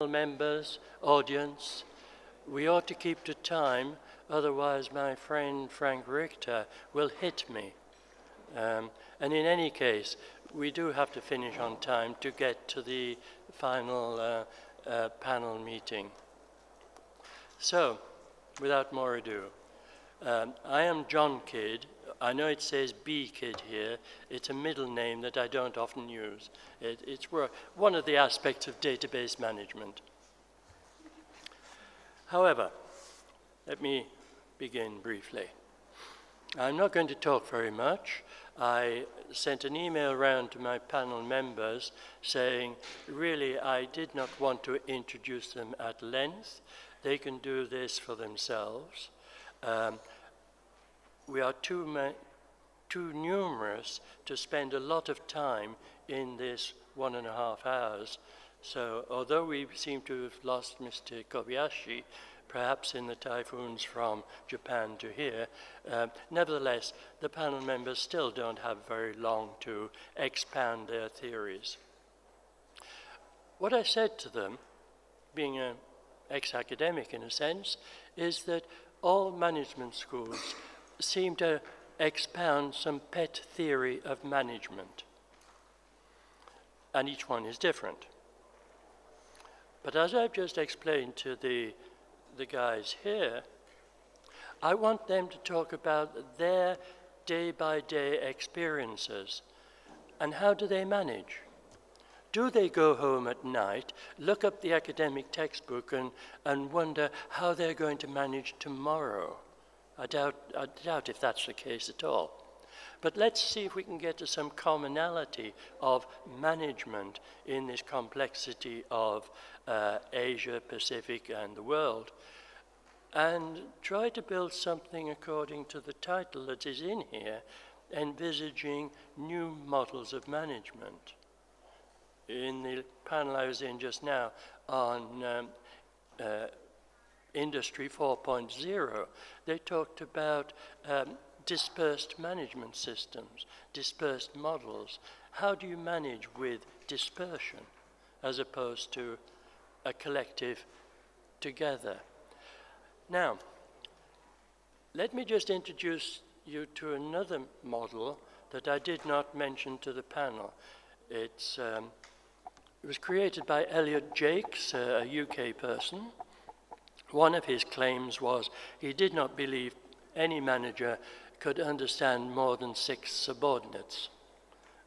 members, audience, we ought to keep to time, otherwise my friend Frank Richter will hit me. And in any case, we do have to finish on time to get to the final panel meeting. So, without more ado, I am John Kidd. I know it says B Kidd here. It's a middle name that I don't often use. It's one of the aspects of database management. However, let me begin briefly. I'm not going to talk very much. I sent an email around to my panel members saying, really, I did not want to introduce them at length. They can do this for themselves. We are too numerous to spend a lot of time in this 1.5 hours. So although we seem to have lost Mr. Kobayashi, perhaps in the typhoons from Japan to here, nevertheless, the panel members still don't have very long to expound their theories. What I said to them, being an ex-academic in a sense, is that all management schools seem to expound some pet theory of management, and each one is different. But as I've just explained to the guys here, I want them to talk about their day-by-day experiences and how do they manage. Do they go home at night, look up the academic textbook and wonder how they're going to manage tomorrow? I doubt if that's the case at all. But let's see if we can get to some commonality of management in this complexity of Asia, Pacific, and the world, and try to build something according to the title that is in here, Envisaging New Models of Management. In the panel I was in just now on Industry 4.0, they talked about dispersed management systems, dispersed models. How do you manage with dispersion as opposed to a collective together? Now, let me just introduce you to another model that I did not mention to the panel. It was created by Elliot Jakes, a UK person. One of his claims was he did not believe any manager could understand more than 6 subordinates.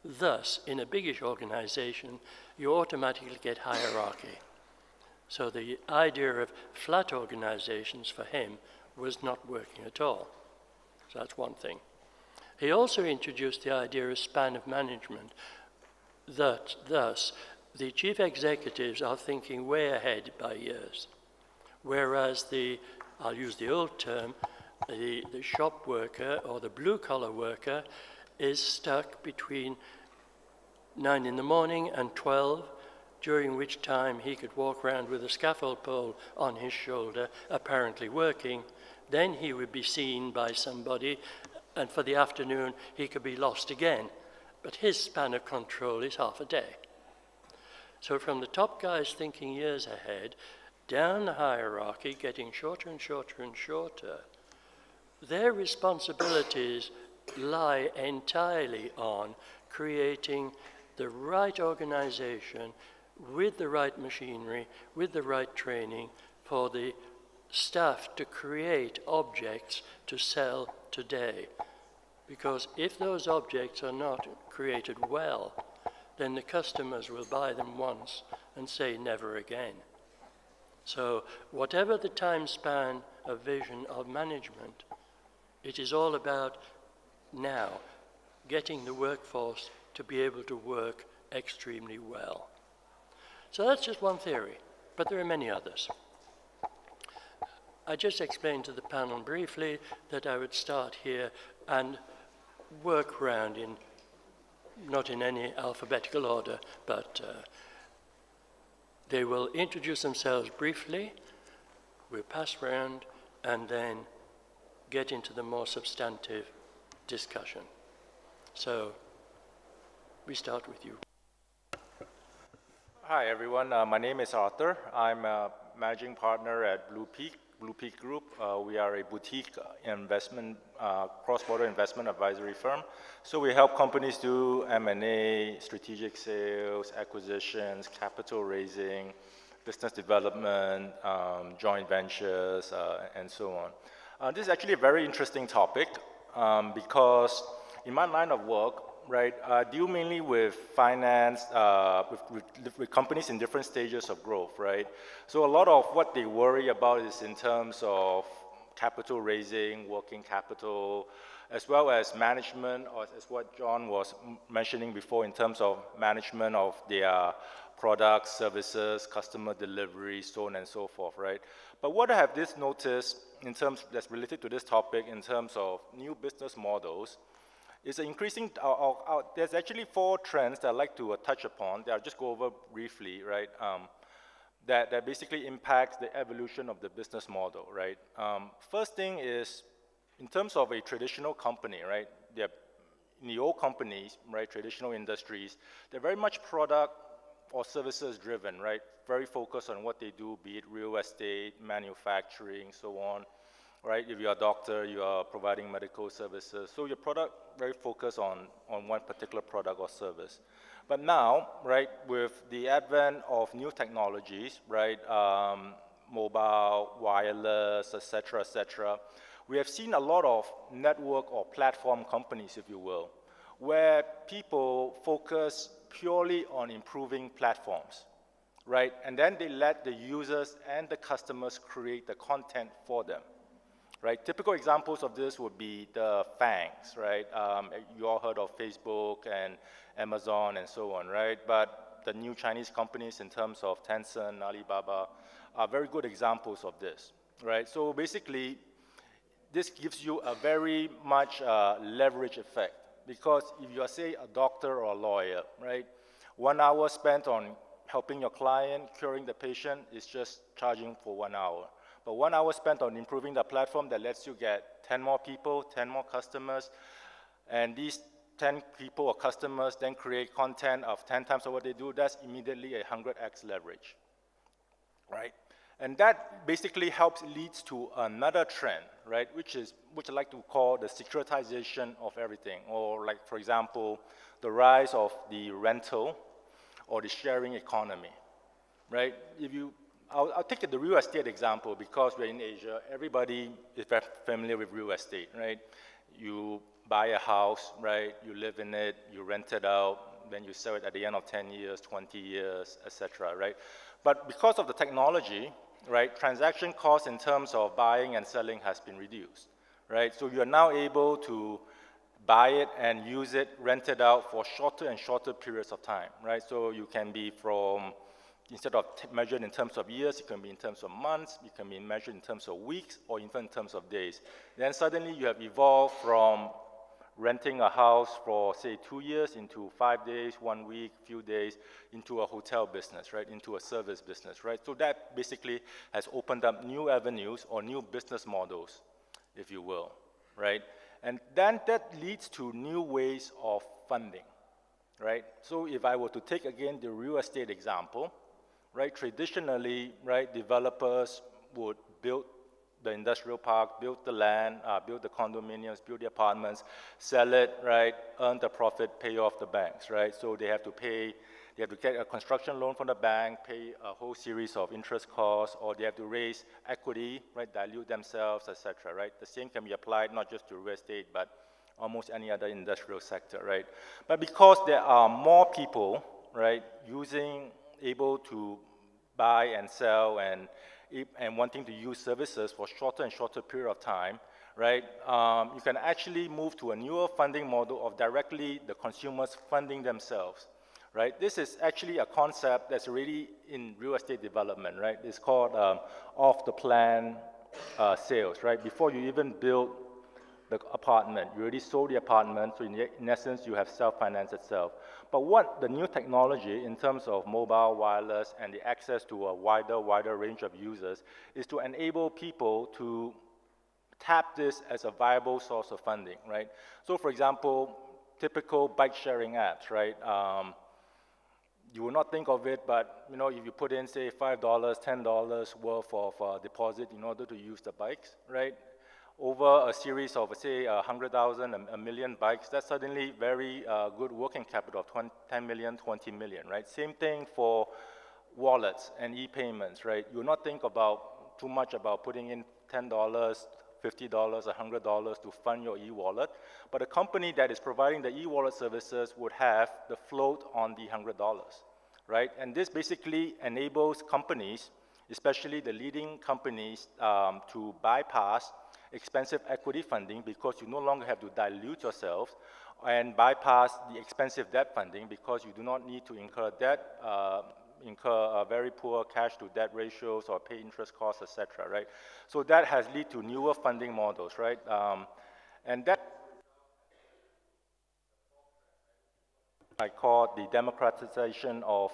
Thus, in a biggish organization, you automatically get hierarchy. So the idea of flat organizations for him was not working at all. So that's one thing. He also introduced the idea of span of management, that thus the chief executives are thinking way ahead by years, whereas I'll use the old term, the shop worker or the blue-collar worker is stuck between 9 in the morning and 12, during which time he could walk around with a scaffold pole on his shoulder, apparently working. Then he would be seen by somebody, and for the afternoon he could be lost again. But his span of control is half a day. So from the top guys thinking years ahead, down the hierarchy, getting shorter and shorter and shorter, their responsibilities lie entirely on creating the right organization with the right machinery, with the right training for the staff to create objects to sell today. Because if those objects are not created well, then the customers will buy them once and say never again. So whatever the time span of vision of management, it is all about now getting the workforce to be able to work extremely well. So that's just one theory, but there are many others. I just explained to the panel briefly that I would start here and work around not in any alphabetical order, but they will introduce themselves briefly, we'll pass around, and then get into the more substantive discussion. So we start with you. Hi, everyone. My name is Arthur. I'm a managing partner at Blue Peak Group. We are a boutique investment, cross-border investment advisory firm. So we help companies do M&A, strategic sales, acquisitions, capital raising, business development, joint ventures, and so on. This is actually a very interesting topic because in my line of work, right, I deal mainly with finance, with companies in different stages of growth, right? So a lot of what they worry about is in terms of capital raising, working capital, as well as management, or as what John was mentioning before in terms of management of their products, services, customer delivery, so on and so forth, right? But what I have this noticed in terms that's related to this topic in terms of new business models is an increasing, there's actually 4 trends that I'd like to touch upon that I'll just go over briefly, right? That basically impacts the evolution of the business model, right? First thing is, in terms of a traditional company, right? In the old companies, right, traditional industries, they're very much product or services driven, right? Very focused on what they do, be it real estate, manufacturing, so on. Right, if you're a doctor, you are providing medical services. So your product very focused on one particular product or service. But now, right, with the advent of new technologies, right, mobile, wireless, et cetera, we have seen a lot of network or platform companies, if you will, where people focus purely on improving platforms, right? And then they let the users and the customers create the content for them. Right, typical examples of this would be the FANGs, right? You all heard of Facebook and Amazon and so on, right? But the new Chinese companies in terms of Tencent, Alibaba, are very good examples of this, right? So basically, this gives you a very much leverage effect because if you are, say, a doctor or a lawyer, right? 1 hour spent on helping your client, curing the patient is just charging for 1 hour. But 1 hour spent on improving the platform that lets you get 10 more people, 10 more customers, and these 10 people or customers then create content of 10 times of what they do, that's immediately a 100x leverage, right? And that basically leads to another trend, right, which I like to call the securitization of everything, or like, for example, the rise of the rental or the sharing economy, right? I'll take the real estate example because we're in Asia. Everybody is very familiar with real estate, right? You buy a house, right? You live in it, you rent it out, then you sell it at the end of 10 years, 20 years, etc., right? But because of the technology, right, transaction costs in terms of buying and selling has been reduced, right? So you're now able to buy it and use it, rent it out for shorter and shorter periods of time, right? So you can be from instead of measured in terms of years, it can be in terms of months, it can be measured in terms of weeks, or even in terms of days. Then suddenly you have evolved from renting a house for, say, 2 years into 5 days, 1 week, few days, into a hotel business, right, into a service business, right? So that basically has opened up new avenues or new business models, if you will, right? And then that leads to new ways of funding, right? So if I were to take again the real estate example, right, traditionally, right, developers would build the industrial park, build the land, build the condominiums, build the apartments, sell it, right, earn the profit, pay off the banks, right? So they have to get a construction loan from the bank, pay a whole series of interest costs, or they have to raise equity, right, dilute themselves, etc., right? The same can be applied not just to real estate, but almost any other industrial sector, right? But because there are more people, right, able to buy and sell and wanting to use services for shorter and shorter period of time, right? You can actually move to a newer funding model of directly the consumers funding themselves, right? This is actually a concept that's already in real estate development, right? It's called off-the-plan sales, right? Before you even build the apartment, you already sold the apartment, so in essence, you have self-financed itself. But what the new technology in terms of mobile, wireless, and the access to a wider range of users is to enable people to tap this as a viable source of funding, right? So for example, typical bike sharing apps, right? you will not think of it, but if you put in, say, $5, $10 worth of deposit in order to use the bikes, right? Over a series of, say, 100,000, a million bikes, that's suddenly very good working capital of 10 million, 20 million, right? Same thing for wallets and e-payments, right? You'll not think about too much about putting in $10, $50, $100 to fund your e-wallet, but a company that is providing the e-wallet services would have the float on the $100, right? And this basically enables companies, especially the leading companies, to bypass expensive equity funding because you no longer have to dilute yourself, and bypass the expensive debt funding because you do not need to incur debt, incur very poor cash to debt ratios or pay interest costs, etc., right? So that has led to newer funding models, right? And that I call the democratization of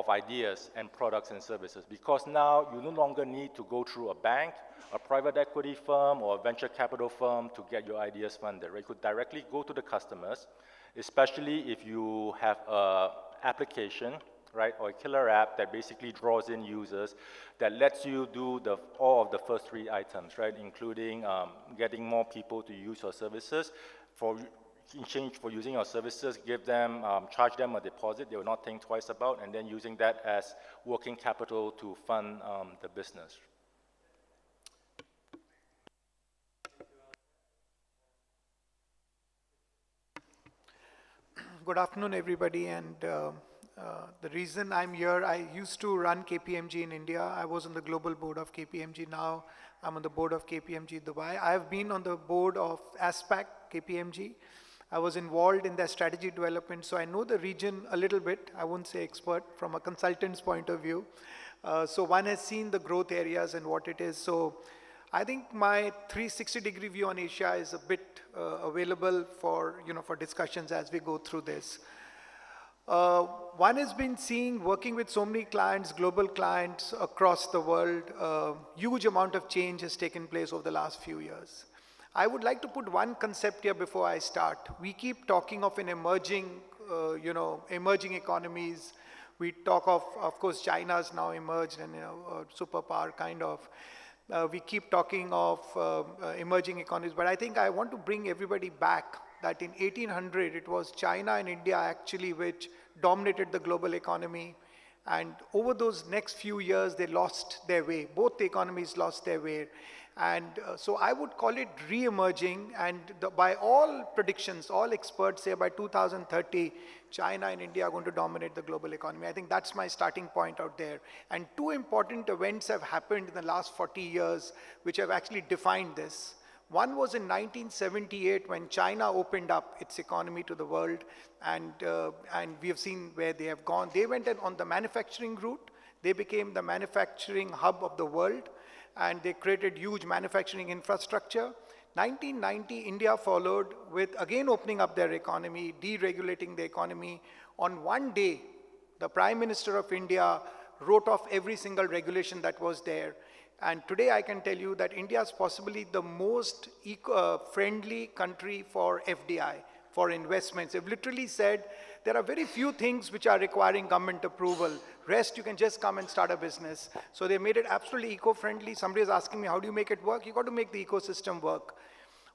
ideas and products and services, because now you no longer need to go through a bank, a private equity firm, or a venture capital firm to get your ideas funded, right? You could directly go to the customers, especially if you have an application, right, or a killer app that basically draws in users, that lets you do all of the first three items, right, including getting more people to use your services. In exchange for using your services, charge them a deposit they will not think twice about, and then using that as working capital to fund the business. Good afternoon, everybody. And the reason I'm here, I used to run KPMG in India. I was on the global board of KPMG. Now I'm on the board of KPMG Dubai. I have been on the board of ASPAC KPMG. I was involved in their strategy development, so I know the region a little bit. I won't say expert from a consultant's point of view. So one has seen the growth areas and what it is. So I think my 360-degree view on Asia is a bit available for discussions as we go through this. One has been working with so many clients, global clients across the world. Huge amount of change has taken place over the last few years. I would like to put one concept here before I start. We keep talking of an emerging economies. We talk of course, China's now emerged and a superpower kind of. We keep talking of emerging economies, but I think I want to bring everybody back that in 1800, it was China and India actually which dominated the global economy. And over those next few years, they lost their way. Both the economies lost their way. And so I would call it re-emerging, and by all predictions, all experts say by 2030, China and India are going to dominate the global economy. I think that's my starting point out there. And two important events have happened in the last 40 years, which have actually defined this. One was in 1978 when China opened up its economy to the world, and we have seen where they have gone. They went on the manufacturing route. They became the manufacturing hub of the world, and they created huge manufacturing infrastructure. 1990, India followed with again opening up their economy, deregulating the economy. On one day, the Prime Minister of India wrote off every single regulation that was there. And today I can tell you that India is possibly the most eco-friendly country for FDI, for investments. They've literally said there are very few things which are requiring government approval. Rest, you can just come and start a business. So they made it absolutely eco-friendly. Somebody is asking me, how do you make it work? You got to make the ecosystem work.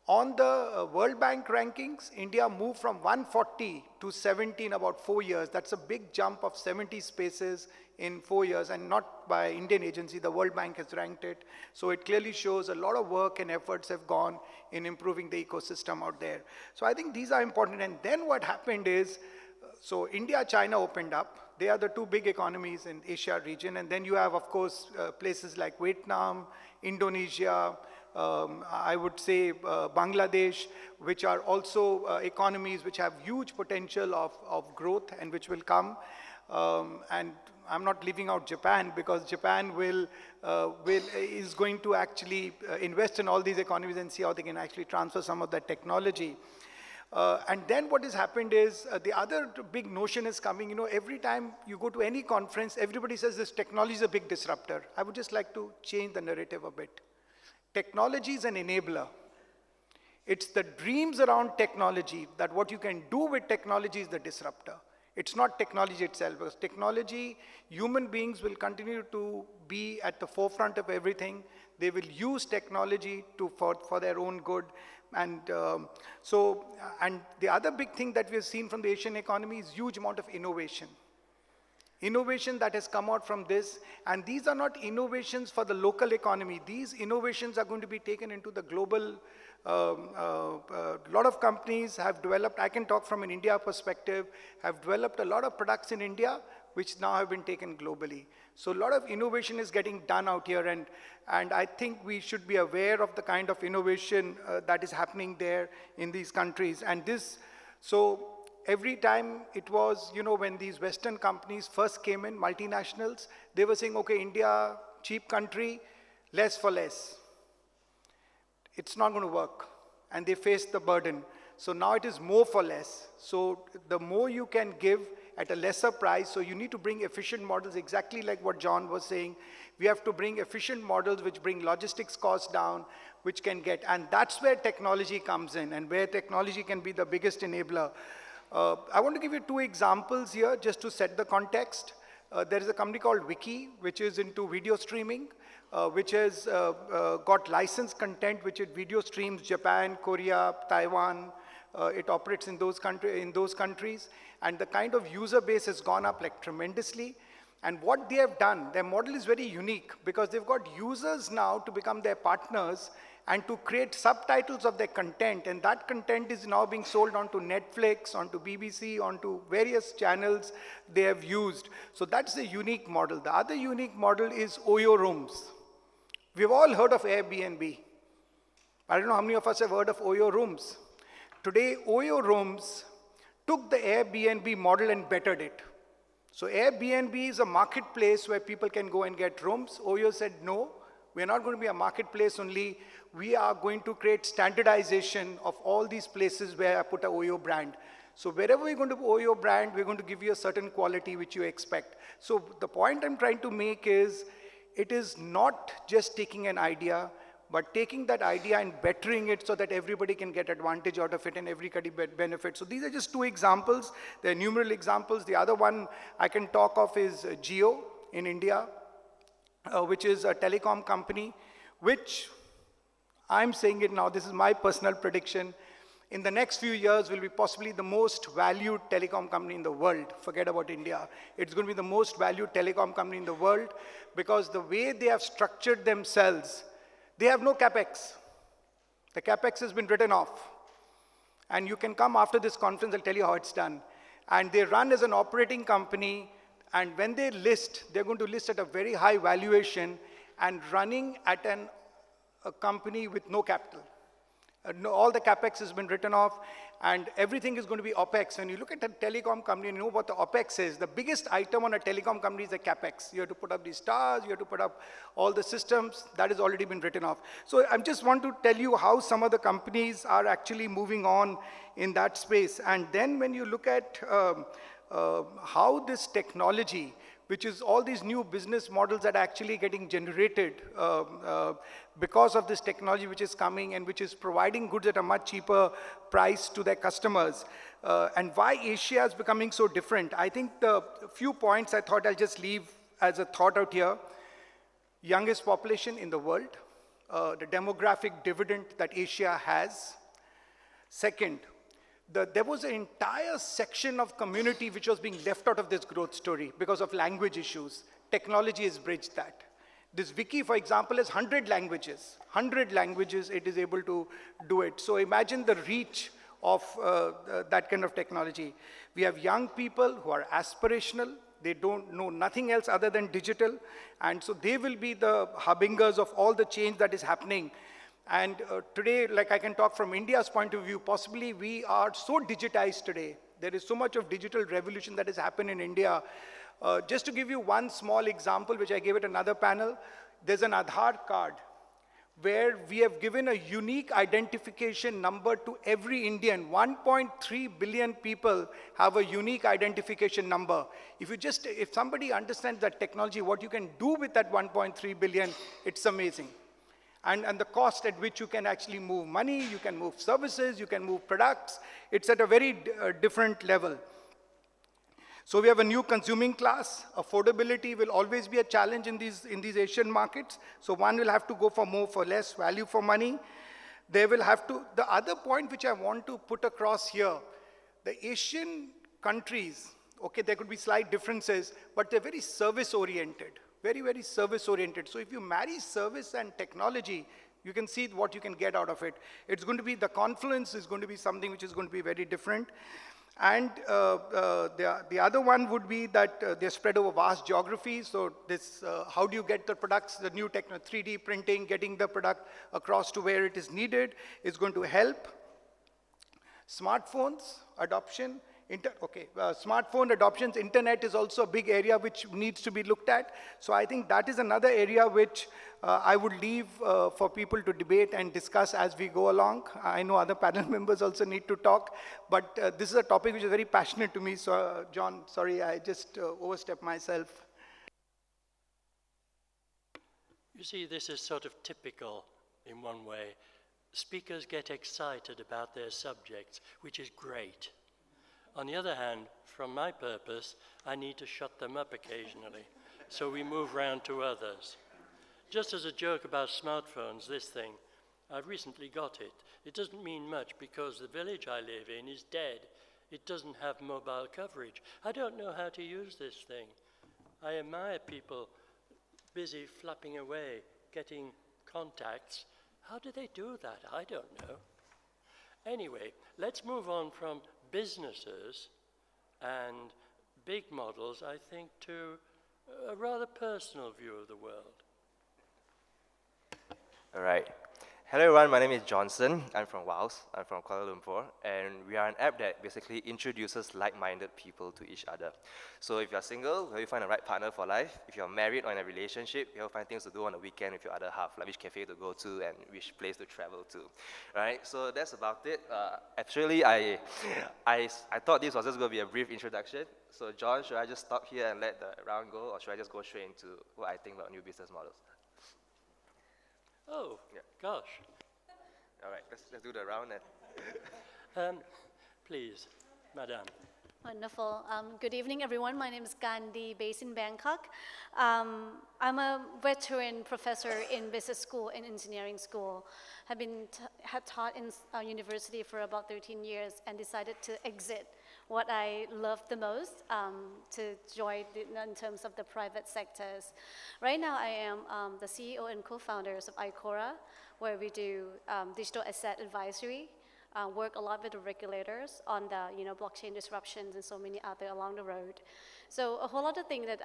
On the World Bank rankings, India moved from 140 to 70 in about 4 years. That's a big jump of 70 spaces in 4 years, and not by Indian agency. The World Bank has ranked it. So it clearly shows a lot of work and efforts have gone in improving the ecosystem out there. So I think these are important. And then what happened is, so India, China opened up. They are the two big economies in Asia region. And then you have, of course, places like Vietnam, Indonesia, I would say Bangladesh, which are also economies which have huge potential of growth and which will come. And I'm not leaving out Japan, because Japan is going to actually invest in all these economies and see how they can actually transfer some of that technology. And then what has happened is the other big notion is coming. Every time you go to any conference, everybody says this technology is a big disruptor. I would just like to change the narrative a bit. Technology is an enabler. It's the dreams around technology, that what you can do with technology is the disruptor. It's not technology itself, because technology, human beings will continue to be at the forefront of everything. They will use technology for their own good. And and the other big thing that we have seen from the Asian economy is huge amount of innovation. Innovation that has come out from this, and these are not innovations for the local economy. These innovations are going to be taken into the global. Lot of companies have developed, I can talk from an India perspective, have developed a lot of products in India which now have been taken globally. So a lot of innovation is getting done out here, and I think we should be aware of the kind of innovation that is happening there in these countries. And this, so every time it was, when these Western companies first came in, multinationals, they were saying, okay, India, cheap country, less for less. It's not going to work. And they faced the burden. So now it is more for less. So the more you can give at a lesser price, so you need to bring efficient models, exactly like what John was saying. We have to bring efficient models which bring logistics costs down, which can get, and that's where technology comes in, and where technology can be the biggest enabler. I want to give you 2 examples here just to set the context. There is a company called Wiki, which is into video streaming, which has got licensed content, which it video streams Japan, Korea, Taiwan. It operates in those countries. And the kind of user base has gone up like tremendously. And what they have done, their model is very unique because they've got users now to become their partners and to create subtitles of their content, and that content is now being sold onto Netflix, onto BBC, onto various channels they have used. So that's the unique model. The other unique model is Oyo rooms. We've all heard of Airbnb. I don't know how many of us have heard of Oyo rooms. Today, Oyo rooms took the Airbnb model and bettered it. So Airbnb is a marketplace where people can go and get rooms. Oyo said, no, we're not going to be a marketplace only. We are going to create standardization of all these places where I put a Oyo brand. So wherever we're going to put Oyo brand, we're going to give you a certain quality which you expect. So the point I'm trying to make is, it is not just taking an idea, but taking that idea and bettering it so that everybody can get advantage out of it and everybody benefits. So these are just 2 examples. There are numerous examples. The other one I can talk of is Jio in India, which is a telecom company, which I'm saying it now, this is my personal prediction, in the next few years will be possibly the most valued telecom company in the world. Forget about India. It's going to be the most valued telecom company in the world because the way they have structured themselves, they have no capex. The capex has been written off. And you can come after this conference, I'll tell you how it's done. And they run as an operating company, and when they list, they're going to list at a very high valuation and running at a company with no capital. All the capex has been written off, and everything is going to be OPEX. When you look at a telecom company, you know what the OPEX is. The biggest item on a telecom company is the capex. You have to put up these stars, you have to put up all the systems. That has already been written off. So I just want to tell you how some of the companies are actually moving on in that space. And then when you look at how this technology, which is all these new business models that are actually getting generated because of this technology which is coming and which is providing goods at a much cheaper price to their customers, and why Asia is becoming so different. I think the few points I thought I'll just leave as a thought out here. Youngest population in the world, the demographic dividend that Asia has. Second, there was an entire section of community which was being left out of this growth story because of language issues. Technology has bridged that. This wiki, for example, has 100 languages. 100 languages it is able to do it. So imagine the reach of that kind of technology. We have young people who are aspirational. They don't know nothing else other than digital. And so they will be the harbingers of all the change that is happening. And today, like I can talk from India's point of view, possibly we are so digitized today. There is so much of digital revolution that has happened in India. Just to give you one small example, which I gave at another panel, there's an Aadhaar card where we have given a unique identification number to every Indian. 1.3 billion people have a unique identification number. If somebody understands that technology, what you can do with that 1.3 billion, it's amazing. And the cost at which you can actually move money, you can move services, you can move products, it's at a very different level. So we have a new consuming class. Affordability will always be a challenge in these Asian markets. So one will have to go for more for less, value for money. They will have to, the other point which I want to put across here, the Asian countries, okay, there could be slight differences, but they're very service-oriented, very, very service-oriented. So if you marry service and technology, you can see what you can get out of it. It's going to be, the confluence is going to be something which is going to be very different. And the other one would be that they're spread over vast geographies. So this, how do you get the products, the new 3D printing, getting the product across to where it is needed is going to help. Smartphones adoption. Smartphone adoptions, internet is also a big area which needs to be looked at. So I think that is another area which I would leave for people to debate and discuss as we go along. I know other panel members also need to talk, but this is a topic which is very passionate to me. So John, sorry, I just overstepped myself. You see, this is sort of typical in one way. Speakers get excited about their subjects, which is great. On the other hand, from my purpose, I need to shut them up occasionally, so we move round to others. Just as a joke about smartphones, this thing, I've recently got it. It doesn't mean much because the village I live in is dead. It doesn't have mobile coverage. I don't know how to use this thing. I admire people busy flapping away, getting contacts. How do they do that? I don't know. Anyway, let's move on from businesses and big models, I think, to a rather personal view of the world. All right. Hello everyone, my name is Johnson. I'm from Wales. I'm from Kuala Lumpur, and we are an app that basically introduces like-minded people to each other. So if you're single, you find the right partner for life. If you're married or in a relationship, you'll find things to do on the weekend with your other half, like which cafe to go to and which place to travel to. Right? So that's about it. Actually, I thought this was just going to be a brief introduction. So John, should I just stop here and let the round go, or should I just go straight into what I think about new business models? Oh, yeah. Gosh. All right, let's do the round then. Please, Madam. Wonderful. Good evening, everyone. My name is Gandhi, based in Bangkok. I'm a veteran professor in business school and engineering school. Had taught in university for about 13 years and decided to exit what I loved the most to join in terms of the private sectors. Right now, I am the CEO and co-founders of ICORA, where we do digital asset advisory. Work a lot with the regulators on the blockchain disruptions and so many other along the road. So a whole lot of things that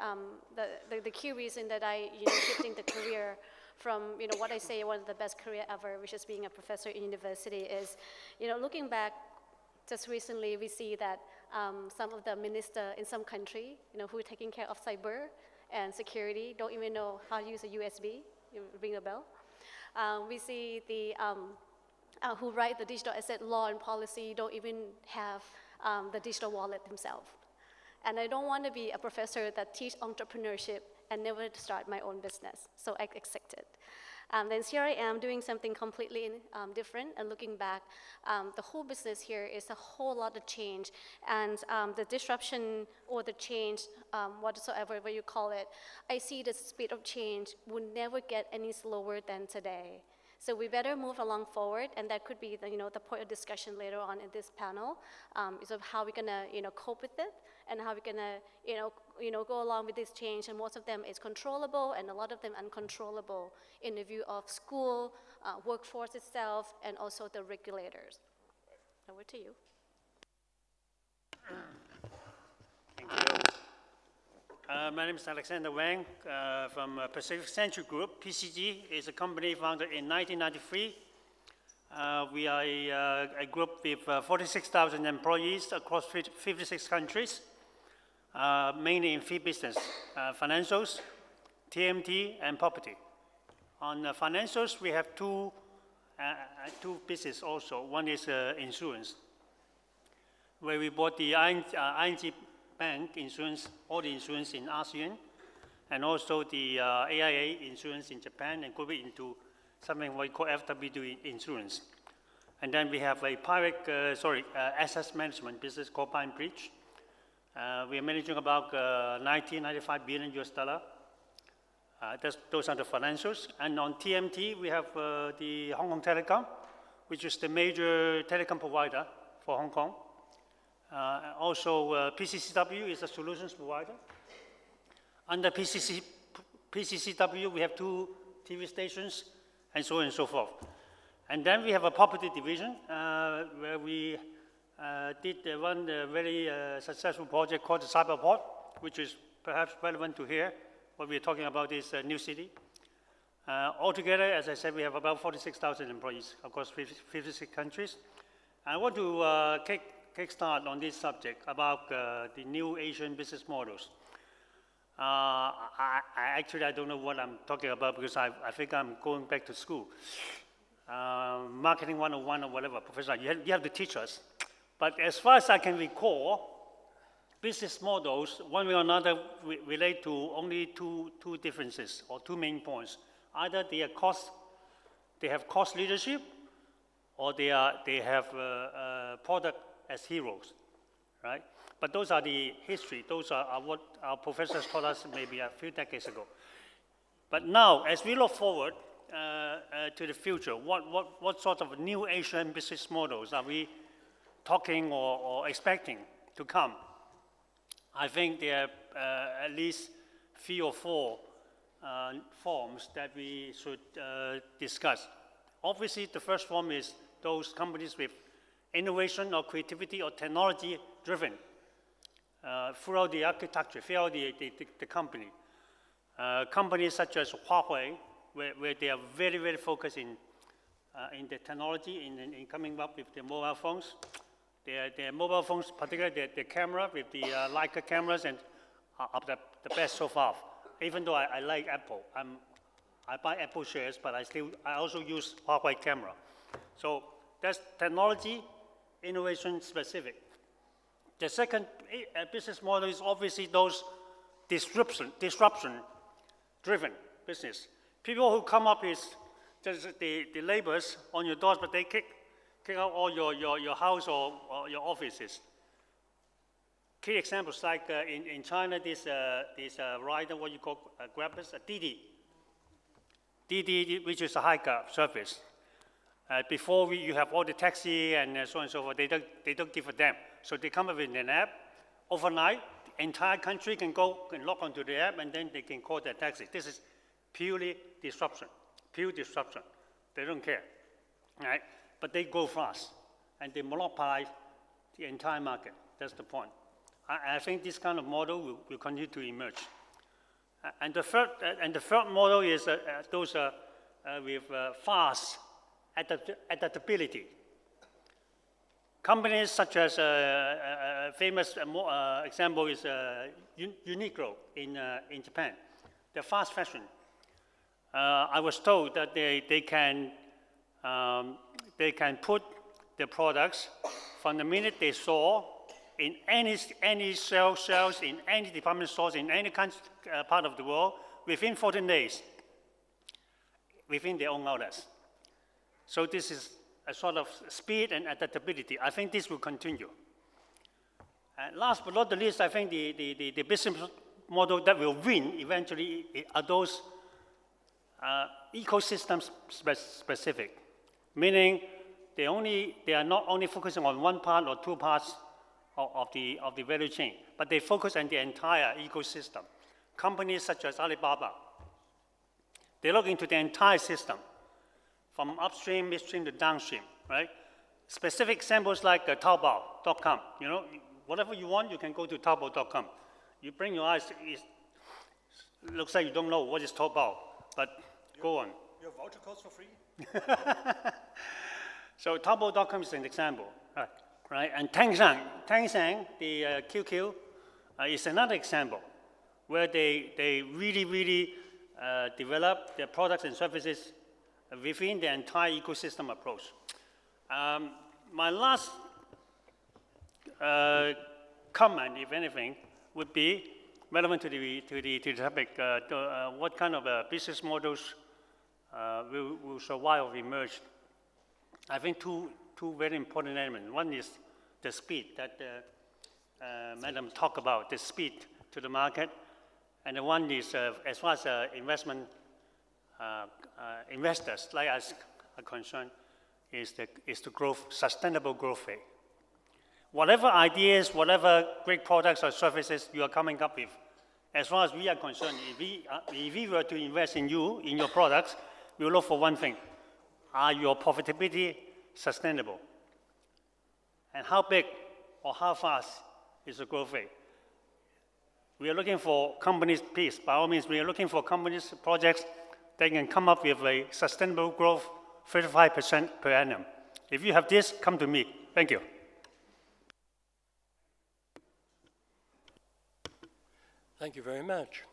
the key reason that I shifting the career from what I say one of the best career ever, which is being a professor in university, is looking back. Just recently, we see that some of the ministers in some country, who are taking care of cyber and security, don't even know how to use a USB. You ring a bell. We see the who write the digital asset law and policy don't even have the digital wallet themselves. And I don't want to be a professor that teach entrepreneurship and never start my own business. So I accepted. Then here I am doing something completely different, and looking back, the whole business here is a whole lot of change, and the disruption or the change, whatsoever you call it, I see the speed of change will never get any slower than today. So we better move along forward, and that could be the point of discussion later on in this panel, is of how we're gonna cope with it, and how we're gonna go along with this change. And most of them is controllable, and a lot of them uncontrollable in the view of school, workforce itself, and also the regulators. Over to you. Thank you. My name is Alexander Wang from Pacific Century Group. PCG is a company founded in 1993. We are a group with 46,000 employees across 56 countries, mainly in three business, financials, TMT, and property. On financials, we have two businesses also. One is insurance, where we bought the ING Bank insurance, all the insurance in ASEAN, and also the AIA insurance in Japan, and group it into something we call FWD insurance. And then we have a private, asset management business called Pine Bridge. We are managing about 95 billion US dollar. Those are the financials. And on TMT, we have the Hong Kong Telecom, which is the major telecom provider for Hong Kong. Also, PCCW is a solutions provider. Under PCCW, we have 2 TV stations, and so on and so forth. And then we have a property division, where we did one very successful project called the Cyberport, which is perhaps relevant to here. What we're talking about is New City. Altogether, as I said, we have about 46,000 employees across 56 countries. I want to kickstart on this subject about the new Asian business models. Actually, I don't know what I'm talking about because I think I'm going back to school. Marketing 101 or whatever, professor, you have to teach us. But as far as I can recall, business models, one way or another, relate to only two differences or 2 main points. Either they have cost leadership, or they have product as heroes, right? But those are the history. Those are what our professors taught us maybe a few decades ago. But now, as we look forward to the future, what sort of new Asian business models are we talking or expecting to come? I think there are at least 3 or 4 forms that we should discuss. Obviously, the first form is those companies with innovation or creativity or technology driven throughout the architecture, throughout the company. Companies such as Huawei, where they are very, very focused in the technology, in coming up with the mobile phones. Their mobile phones, particularly the camera with the Leica cameras, and are the best so far. Even though I like Apple, I buy Apple shares, but I also use Huawei camera. So that's technology, innovation specific. The second business model is obviously those disruption-driven business. People who come up with just the labels on your doors, but they kick out all your house or your offices. Key examples like in China, this rider, what you call grabbers, Didi, which is a hiker service. Before you have all the taxi and so on and so forth, they don't give a damn. So they come up with an app. Overnight, the entire country can log onto the app, and then they can call their taxi. This is purely disruption, pure disruption. They don't care, right? But they go fast, and they monopolize the entire market. That's the point. I think this kind of model will continue to emerge. And the third model is those with fast adaptability. Companies such as a famous example is Uniqlo in Japan. They're fast fashion. I was told that they can put their products from the minute they saw in any sales in any department stores in any part of the world within 14 days, within their own outlets. So this is a sort of speed and adaptability. I think this will continue. And last but not the least, I think the business model that will win eventually are those ecosystem specific, meaning they are not only focusing on one part or 2 parts of the value chain, but they focus on the entire ecosystem. Companies such as Alibaba, they look into the entire system, from upstream, midstream to downstream, right? Specific examples like Taobao.com. You know, whatever you want, you can go to Taobao.com. You bring your eyes, it looks like you don't know what is Taobao, but go on. You have voucher codes for free? So Taobao.com is an example, right? And Tencent, the QQ, is another example where they really develop their products and services within the entire ecosystem approach. My last comment, if anything, would be relevant to the topic. What kind of business models will survive or emerge? I think two very important elements. One is the speed that Madam talked about, the speed to the market. And the one is, as far as investors like us are concerned, is the growth, sustainable growth rate. Whatever ideas, whatever great products or services you are coming up with, as far as we are concerned, if we were to invest in you, in your products, we will look for one thing. Are your profitability sustainable? And how big or how fast is the growth rate? We are looking for companies, please, by all means, we are looking for companies, projects that can come up with a sustainable growth, 35% per annum. If you have this, come to me. Thank you. Thank you very much.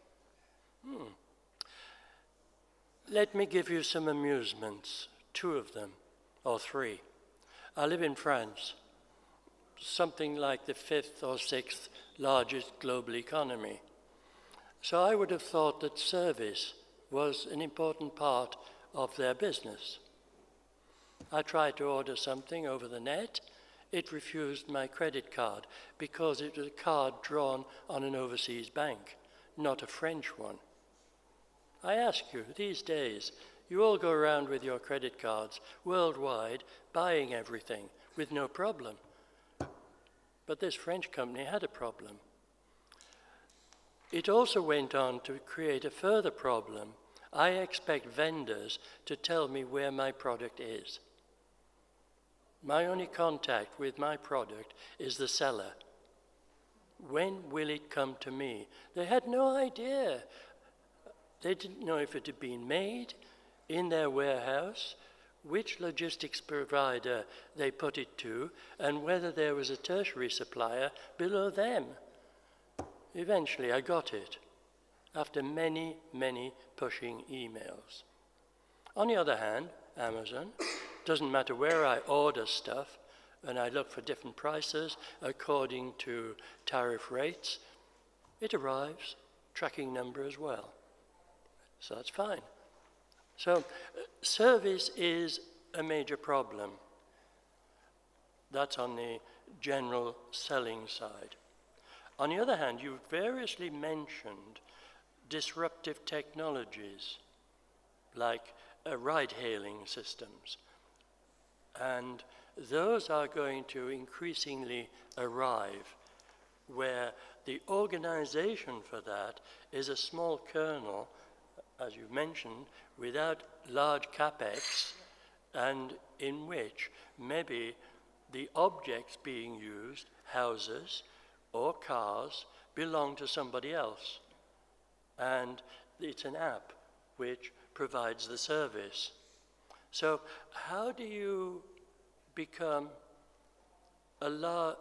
Let me give you some amusements, 2 of them, or 3. I live in France, something like the 5th or 6th largest global economy. So I would have thought that service was an important part of their business. I tried to order something over the net. It refused my credit card because it was a card drawn on an overseas bank, not a French one. I ask you, these days, you all go around with your credit cards worldwide, buying everything with no problem. But this French company had a problem. It also went on to create a further problem. I expect vendors to tell me where my product is. My only contact with my product is the seller. When will it come to me? They had no idea. They didn't know if it had been made in their warehouse, which logistics provider they put it to, and whether there was a tertiary supplier below them. Eventually I got it, after many, many pushing emails. On the other hand, Amazon, doesn't matter where I order stuff, and I look for different prices according to tariff rates, it arrives, tracking number as well. So that's fine. So service is a major problem. That's on the general selling side. On the other hand, you've variously mentioned disruptive technologies like ride-hailing systems. And those are going to increasingly arrive where the organization for that is a small kernel, as you mentioned, without large capex, and in which maybe the objects being used, houses or cars, belong to somebody else. And it's an app which provides the service. So how do you become a large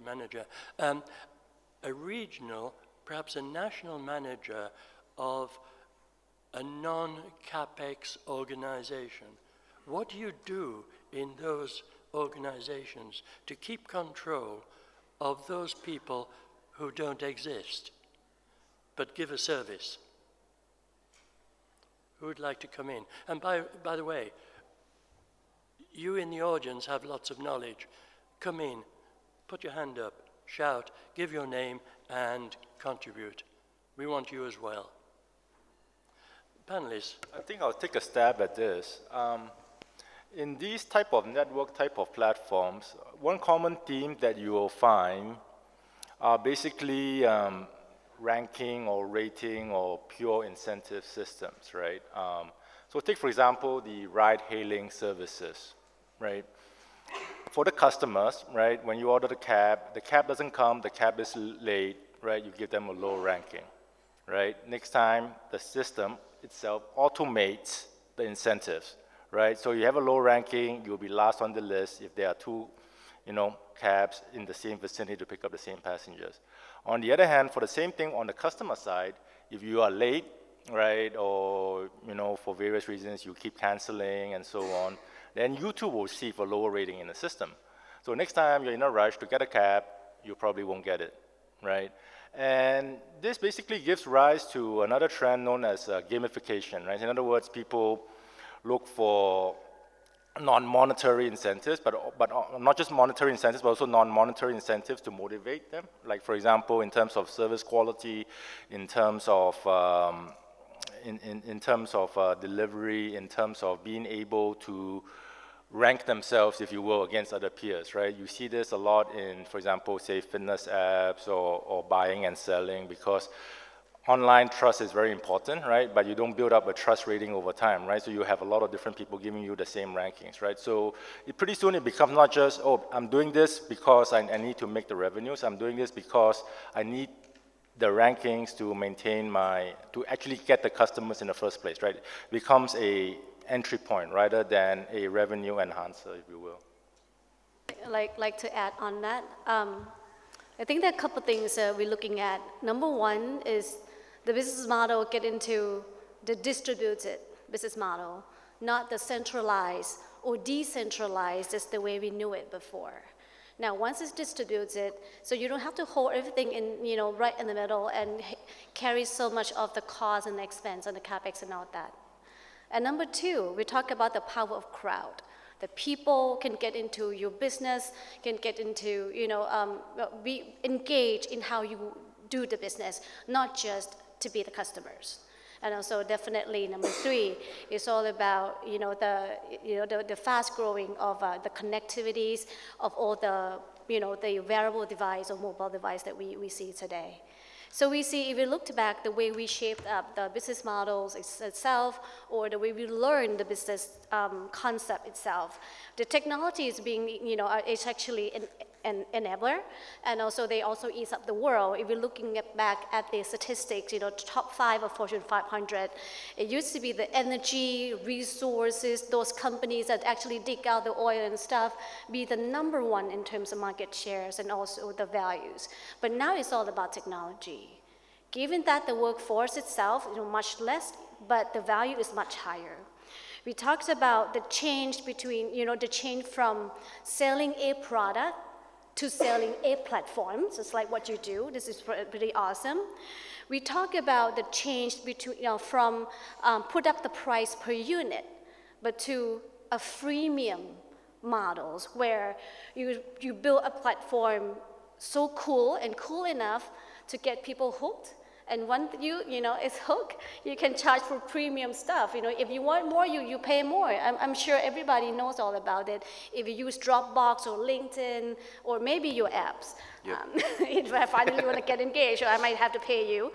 manager, a regional, perhaps a national manager of a non-capex organization? What do you do in those organizations to keep control of those people who don't exist but give a service? Who would like to come in? And by the way, you in the audience have lots of knowledge. Come in, put your hand up, shout, give your name, and contribute. We want you as well. Panelists. I think I'll take a stab at this. In these type of network type of platforms, one common theme that you will find are basically ranking or rating or pure incentive systems, right? So take, for example, the ride-hailing services, right? For the customers, right, when you order the cab doesn't come, the cab is late, right? You give them a low ranking, right? Next time, the system itself automates the incentives, right? So you have a low ranking, you'll be last on the list if there are 2, cabs in the same vicinity to pick up the same passengers. On the other hand, for the same thing on the customer side, if you are late, right, or, for various reasons you keep canceling and so on, then you too will receive a lower rating in the system. So next time you're in a rush to get a cab, you probably won't get it, right? And this basically gives rise to another trend known as gamification, right? In other words, people look for non-monetary incentives, but not just monetary incentives, but also non-monetary incentives to motivate them. Like, for example, in terms of service quality, in terms of in terms of delivery, in terms of being able to rank themselves, if you will, against other peers, right? You see this a lot in, for example, say fitness apps or buying and selling, because online trust is very important, right? But you don't build up a trust rating over time, right? So you have a lot of different people giving you the same rankings, right? So pretty soon it becomes not just, oh, I'm doing this because I need to make the revenues. I'm doing this because I need the rankings to maintain to actually get the customers in the first place, right? It becomes a entry point rather than a revenue enhancer, if you will. Like to add on that. I think there are a couple of things we're looking at. Number one is the business model get into the distributed business model, not the centralized or decentralized as the way we knew it before. Now, once it's distributed, so you don't have to hold everything in, right in the middle and carry so much of the cost and the expense and the capex and all that. And number two, we talk about the power of crowd. The people can get into your business, can get into, be engaged in how you do the business, not just to be the customers. And also definitely number three is all about, the fast growing of the connectivities of all the, the wearable device or mobile device that we see today. So we see, if we looked back, the way we shaped up the business models itself, or the way we learned the business concept itself, the technology is being, it's actually an enabler, and also they also ease up the world. If we're looking back at the statistics, top 5 of Fortune 500, it used to be the energy, resources, those companies that actually dig out the oil and stuff, be the number one in terms of market shares and also the values. But now it's all about technology. Given that the workforce itself, much less, but the value is much higher. We talked about the change between, the change from selling a product to selling a platform, just like what you do. This is pretty awesome. We talk about the change between, from put up the price per unit, but to a freemium models where you build a platform so cool and cool enough to get people hooked. And once it's hooked, you can charge for premium stuff. If you want more, you pay more. I'm sure everybody knows all about it. If you use Dropbox or LinkedIn or maybe your apps, yep. If I finally want to get engaged, I might have to pay you.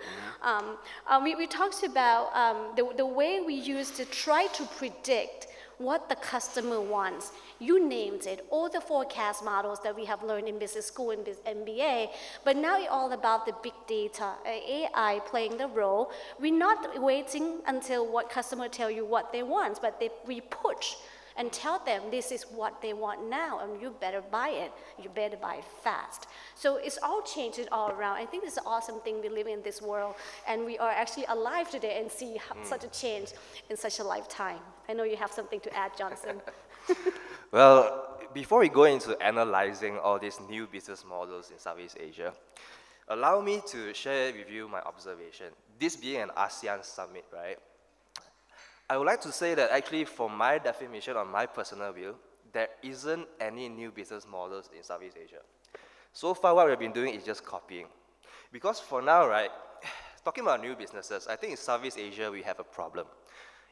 We talked about the way we used to try to predict what the customer wants. You named it, all the forecast models that we have learned in business school and MBA, but now it's all about the big data, AI playing the role. We're not waiting until what customer tell you what they want, but we push and tell them this is what they want now, and you better buy it. You better buy it fast. So it's all changing all around. I think it's an awesome thing we live in this world, and we are actually alive today and see such a change in such a lifetime. I know you have something to add, Johnson. Well, before we go into analyzing all these new business models in Southeast Asia, allow me to share with you my observation. This being an ASEAN summit, right? I would like to say that actually, from my definition on my personal view, there isn't any new business models in Southeast Asia. So far, what we've been doing is just copying. Because for now, right, talking about new businesses, I think in Southeast Asia, we have a problem.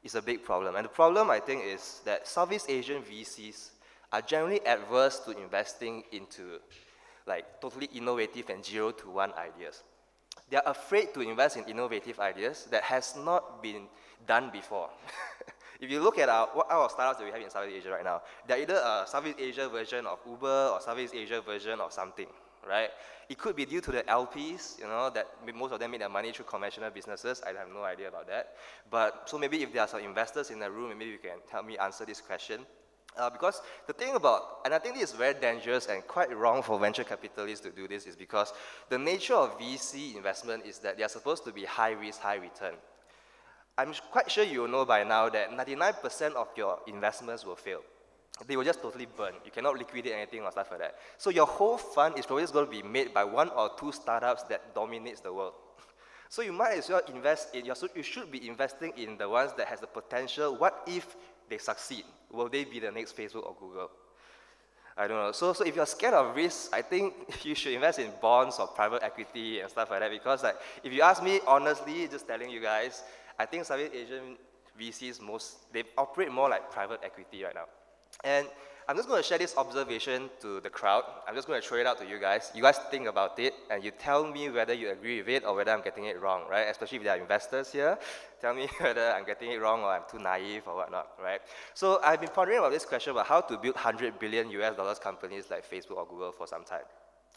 It's a big problem. And the problem, I think, is that Southeast Asian VCs are generally adverse to investing into totally innovative and 0 to 1 ideas. They are afraid to invest in innovative ideas that has not been done before. If you look at what our startups that we have in Southeast Asia right now, they're either a Southeast Asia version of Uber or Southeast Asia version of something, right? It could be due to the LPs, that most of them make their money through conventional businesses. I have no idea about that. But so maybe if there are some investors in the room, maybe you can help me answer this question. Because the thing about, and I think this is very dangerous and quite wrong for venture capitalists to do this, is because the nature of VC investment is that they are supposed to be high risk, high return. I'm quite sure you know by now that 99% of your investments will fail. They will just totally burn. You cannot liquidate anything or stuff like that. So your whole fund is probably going to be made by 1 or 2 startups that dominates the world. So you might as well invest in, you should be investing in the ones that has the potential. What if they succeed, will they be the next Facebook or Google? I don't know. So if you're scared of risk, I think you should invest in bonds or private equity and stuff like that, because like, if you ask me honestly, just telling you guys, I think Southeast Asian VCs they operate more like private equity right now. And I'm just going to share this observation to the crowd. I'm just going to throw it out to you guys. You guys think about it, and you tell me whether you agree with it or whether I'm getting it wrong, right? Especially if there are investors here. Tell me whether I'm getting it wrong or I'm too naive or whatnot, right? So I've been pondering about this question about how to build $100 billion US companies like Facebook or Google for some time.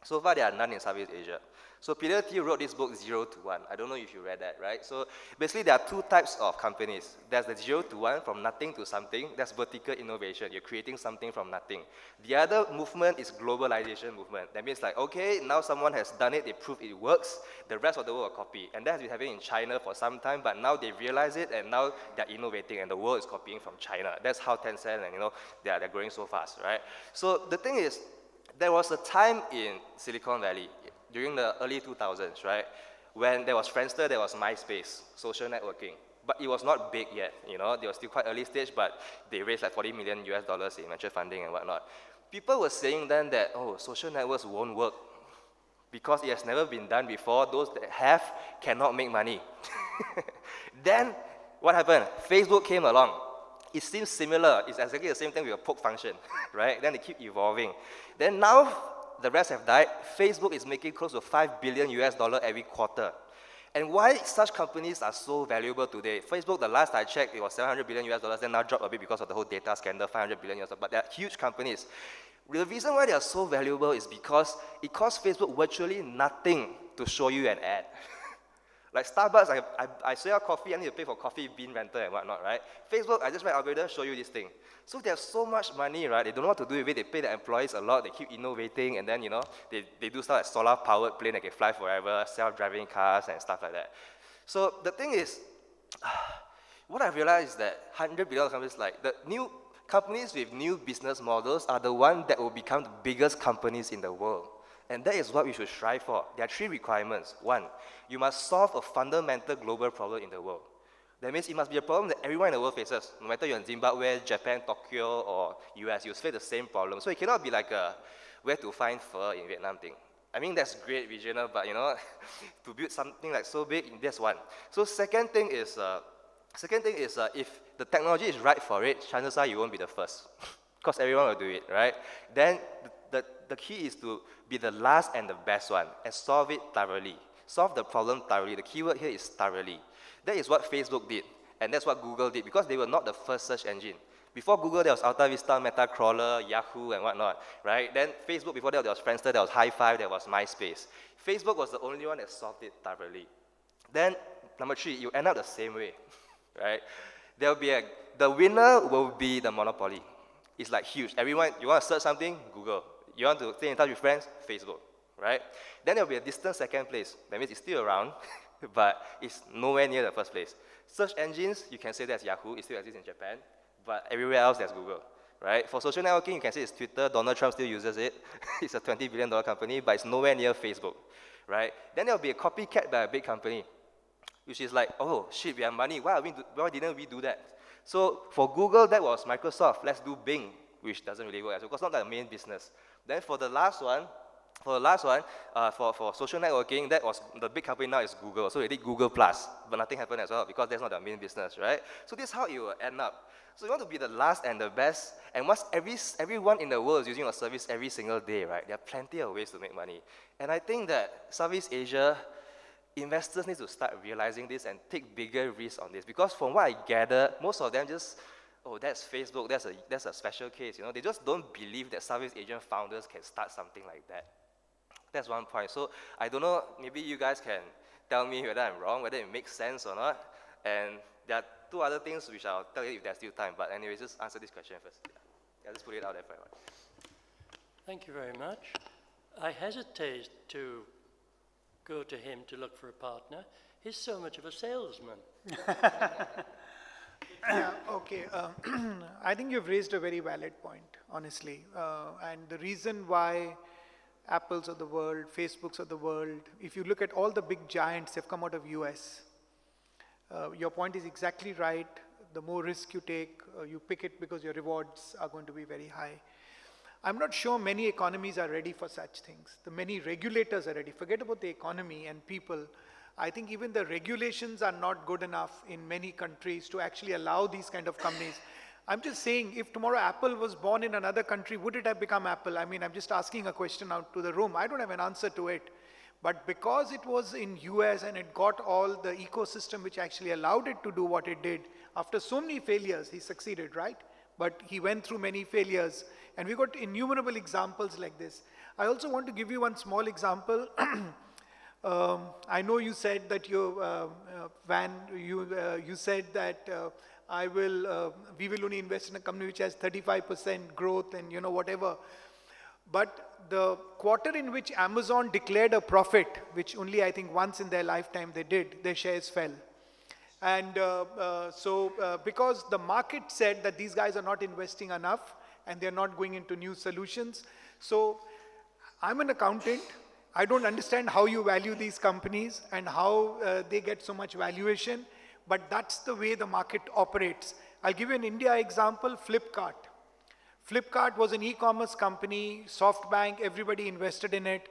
So far, there are none in Southeast Asia. So Peter Thiel wrote this book, 0 to 1. I don't know if you read that, right? So basically, there are two types of companies. There's the 0 to 1, from nothing to something. That's vertical innovation. You're creating something from nothing. The other movement is globalization movement. That means like, okay, now someone has done it, they prove it works, the rest of the world will copy. And that has been happening in China for some time, but now they realize it, and now they're innovating, and the world is copying from China. That's how Tencent, and they're growing so fast, right? So the thing is, there was a time in Silicon Valley, during the early 2000s, right, when there was Friendster, there was MySpace, social networking. But it was not big yet, They were still quite early stage, but they raised like $40 million US in venture funding and whatnot. People were saying then that, oh, social networks won't work because it has never been done before. Those that have cannot make money. Then, what happened? Facebook came along. It seems similar. It's exactly the same thing with a poke function, right? Then they keep evolving. Then now, the rest have died. Facebook is making close to $5 billion US every quarter. And why such companies are so valuable today? Facebook, the last I checked, it was $700 billion US, then now dropped a bit because of the whole data scandal, $500 billion US, but they're huge companies. The reason why they are so valuable is because it costs Facebook virtually nothing to show you an ad. Like Starbucks, I sell coffee, I need to pay for coffee bean rental and whatnot, right? Facebook, I just write algorithm, show you this thing. So they have so much money, right? They don't know what to do with it. They pay their employees a lot. They keep innovating, and then, they do stuff like solar-powered plane that can fly forever, self-driving cars and stuff like that. So the thing is, what I realized is that $100 billion companies, like the new companies with new business models are the ones that will become the biggest companies in the world. And that is what we should strive for. There are 3 requirements. 1, you must solve a fundamental global problem in the world. That means it must be a problem that everyone in the world faces. No matter you're in Zimbabwe, Japan, Tokyo, or US, you face the same problem. So it cannot be like a where to find pho in Vietnam thing. I mean, that's great regional, but to build something like so big, that's one. So second thing is if the technology is right for it, chances are you won't be the first. Because everyone will do it, right? Then the key is to be the last and the best one and solve it thoroughly. Solve the problem thoroughly. The keyword here is thoroughly. That is what Facebook did, and that's what Google did, because they were not the first search engine. Before Google, there was Alta Vista, Metacrawler, Yahoo, and whatnot, right? Then Facebook, before that, there was Friendster, there was Hi5, there was MySpace. Facebook was the only one that solved it thoroughly. Then, number 3, you end up the same way, right? There will be the winner will be the monopoly. It's like huge. Everyone, you want to search something? Google. You want to stay in touch with friends? Facebook, right? Then there will be a distant second place. That means it's still around, but it's nowhere near the first place. Search engines, you can say that's Yahoo. It still exists in Japan, but everywhere else there's Google, right? For social networking, you can say it's Twitter. Donald Trump still uses it. It's a $20 billion company, but it's nowhere near Facebook, right? Then there will be a copycat by a big company, which is like, oh shit, we have money. Why didn't we do that? So for Google, that was Microsoft. Let's do Bing, which doesn't really work. So it's not the main business. Then for the last one, for social networking, that was the big company now is Google. So they did Google Plus, but nothing happened as well because that's not their main business, right? So this is how it will end up. So you want to be the last and the best, and once everyone in the world is using your service every single day, right? There are plenty of ways to make money. And I think that Southeast Asia, investors need to start realizing this and take bigger risks on this, because from what I gather, most of them just, oh, that's Facebook, that's a special case, They just don't believe that Southeast Asian founders can start something like that. That's one point. So I don't know, maybe you guys can tell me whether I'm wrong, whether it makes sense or not. And there are 2 other things which I'll tell you if there's still time. But anyways, just answer this question first. Yeah, just put it out there for everyone. Thank you very much. I hesitate to go to him to look for a partner. He's so much of a salesman. Yeah, okay. I think you've raised a very valid point, honestly. And the reason why Apples of the world, Facebooks of the world, if you look at all the big giants, they've come out of US. Your point is exactly right. the more risk you take, you pick it because your rewards are going to be very high. I'm not sure many economies are ready for such things. The many regulators are ready. Forget about the economy and people. I think even the regulations are not good enough in many countries to actually allow these kind of companies. I'm just saying, if tomorrow Apple was born in another country, would it have become Apple? I mean, I'm just asking a question out to the room. I don't have an answer to it. But because it was in US and it got all the ecosystem which actually allowed it to do what it did, after so many failures, he succeeded, right? But he went through many failures. And we got innumerable examples like this. I also want to give you one small example. I know you said that you said that we will only invest in a company which has 35% growth and whatever. But the quarter in which Amazon declared a profit, which only I think once in their lifetime they did, their shares fell. And because the market said that these guys are not investing enough and they're not going into new solutions. So I'm an accountant. I don't understand how you value these companies and how they get so much valuation, but that's the way the market operates. I'll give you an India example, Flipkart. Flipkart was an e-commerce company, SoftBank, everybody invested in it,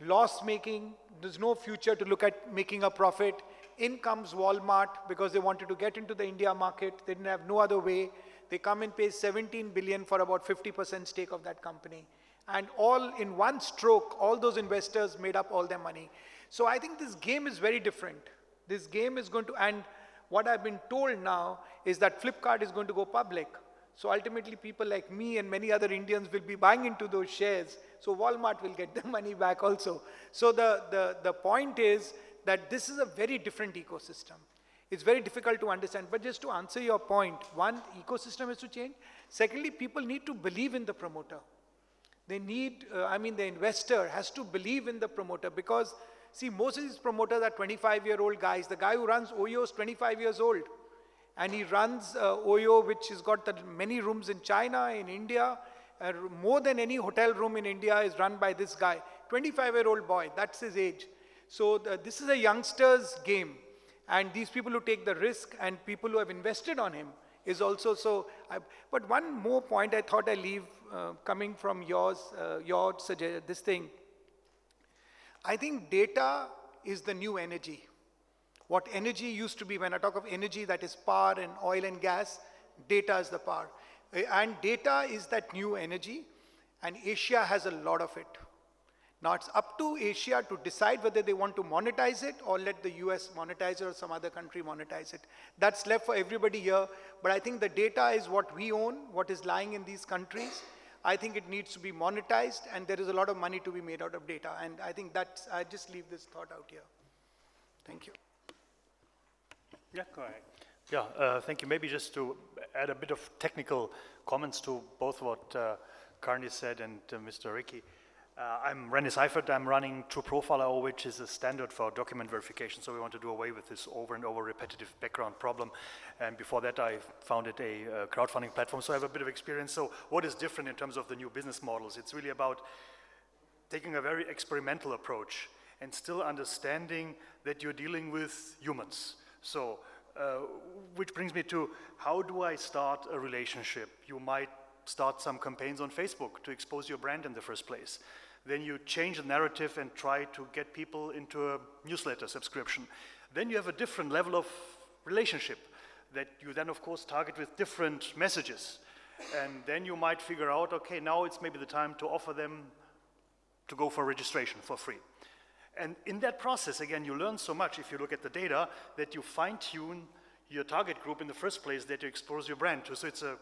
loss-making, there's no future to look at making a profit. In comes Walmart because they wanted to get into the India market, they didn't have no other way. They come and pay 17 billion for about 50% stake of that company. And all in one stroke, all those investors made up all their money. So I think this game is very different. This game is going to, and what I've been told now is that Flipkart is going to go public. So ultimately people like me and many other Indians will be buying into those shares. So Walmart will get their money back also. So the point is that this is a very different ecosystem. It's very difficult to understand. But just to answer your point, one, ecosystem has to change. Secondly, people need to believe in the promoter. They need, the investor has to believe in the promoter because, see, most of these promoters are 25-year-old guys. The guy who runs Oyo is 25 years old. And he runs Oyo, which has got many rooms in China, in India. More than any hotel room in India is run by this guy. 25-year-old boy, that's his age. So this is a youngster's game. And these people who take the risk and people who have invested on him is also so. But one more point I thought I'd leave coming from your this thing. I think data is the new energy. What energy used to be, when I talk of energy, that is power and oil and gas, data is the power. And data is that new energy, and Asia has a lot of it. Now it's up to Asia to decide whether they want to monetize it or let the US monetize it or some other country monetize it. That's left for everybody here, but I think the data is what we own, what is lying in these countries. I think it needs to be monetized, and there is a lot of money to be made out of data, and I think that's, I just leave this thought out here. Thank you. Yeah, go ahead. Yeah, thank you. Maybe just to add a bit of technical comments to both what Karni said and Mr. Ricky. I'm René Seifert. I'm running True Profiler, which is a standard for document verification. So we want to do away with this over and over repetitive background problem. And before that, I founded a crowdfunding platform. So I have a bit of experience. So what is different in terms of the new business models? It's really about taking a very experimental approach and still understanding that you're dealing with humans. So, which brings me to, how do I start a relationship? You might start some campaigns on Facebook to expose your brand in the first place. Then you change the narrative and try to get people into a newsletter subscription. Then you have a different level of relationship that you then, of course, target with different messages. And then you might figure out, okay, now it's maybe the time to offer them to go for registration for free. And in that process, again, you learn so much, if you look at the data, that you fine-tune your target group in the first place that you expose your brand to. So it's a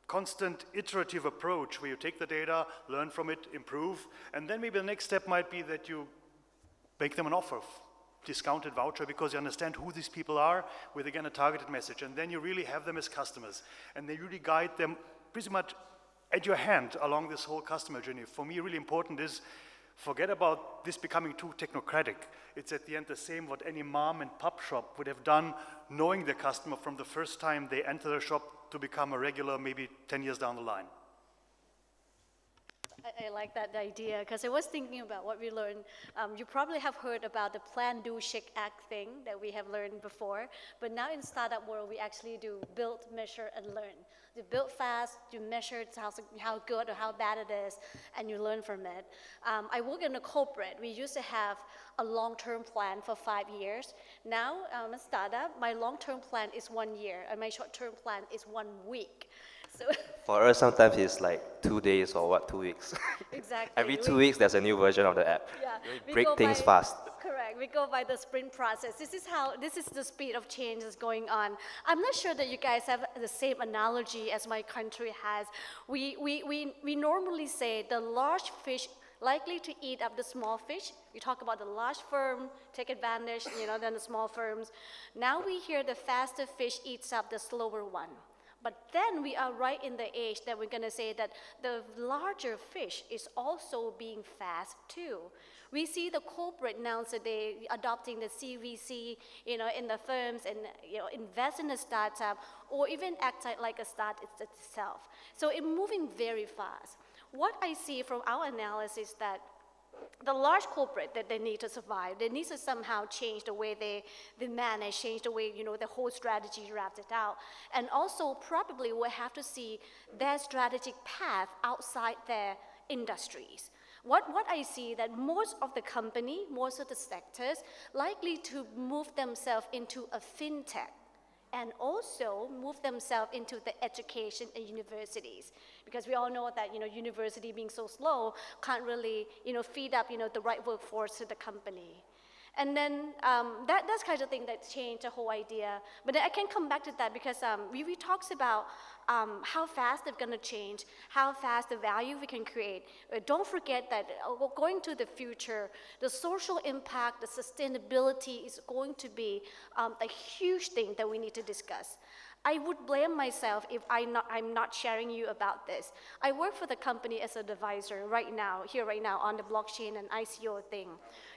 constant iterative approach where you take the data, learn from it, improve, and then maybe the next step might be that you make them an offer, discounted voucher, because you understand who these people are with, again, a targeted message. And then you really have them as customers. And they really guide them pretty much at your hand along this whole customer journey. For me, really important is, forget about this becoming too technocratic. It's at the end the same what any mom and pop shop would have done, knowing the customer from the first time they enter the shop to become a regular maybe 10 years down the line. I like that idea because I was thinking about what we learned. You probably have heard about the plan, do, shake, act thing that we have learned before. But now in startup world, we actually do build, measure, and learn. You build fast, you measure how good or how bad it is, and you learn from it. I work in a corporate. We used to have a long-term plan for 5 years. Now, a startup, my long-term plan is 1 year, and my short-term plan is 1 week. So For us, sometimes it's like 2 days or 2 weeks. exactly. Every 2 weeks, there's a new version of the app. Yeah, We break things fast. Correct. We go by the sprint process. This is the speed of change that's going on. I'm not sure that you guys have the same analogy as my country has. We normally say the large fish likely to eat up the small fish. You talk about the large firm, take advantage, then the small firms. Now we hear the faster fish eats up the slower one. But then we are right in the age that we're going to say that the larger fish is also being fast too. We see the corporate nowadays adopting the CVC, in the firms and invest in a startup or even act like a startup itself. So it's moving very fast. What I see from our analysis that the large corporate that they need to survive, they need to somehow change the way they manage, change the way, the whole strategy wrapped it out. And also probably will have to see their strategic path outside their industries. What I see that most of the company, most of the sectors likely to move themselves into a fintech and also move themselves into the education and universities. Because we all know that, university being so slow can't really, feed up, the right workforce to the company. And then that's kind of thing that changed the whole idea. But then I can come back to that because we talks about how fast they're going to change, how fast the value we can create. Don't forget that going to the future, the social impact, the sustainability is going to be a huge thing that we need to discuss. I would blame myself if I'm not sharing you about this. I work for the company as an advisor right now on the blockchain and ICO thing.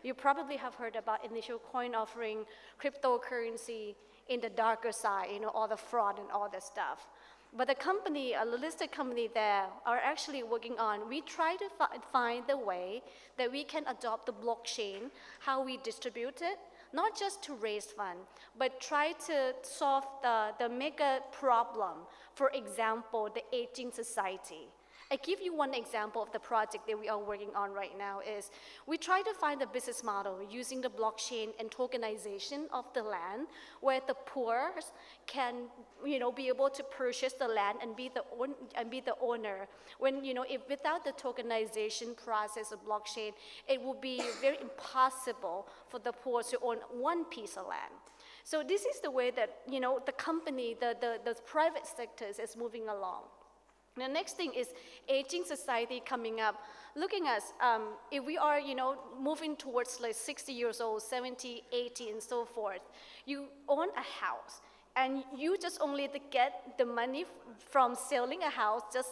You probably have heard about initial coin offering, cryptocurrency in the darker side, all the fraud and all that stuff. But the company, a listed company there, are actually working on, we try to find the way that we can adopt the blockchain, how we distribute it, not just to raise funds, but try to solve the mega problem. For example, the aging society. I give you one example of the project that we are working on right now is we try to find a business model using the blockchain and tokenization of the land where the poor can, be able to purchase the land and be the owner. When, if without the tokenization process of blockchain, it would be very impossible for the poor to own one piece of land. So this is the way that, the company, the private sectors is moving along. The next thing is aging society coming up. Looking at if we are, moving towards like 60 years old, 70, 80, and so forth, you own a house, and you just only get the money from selling a house just,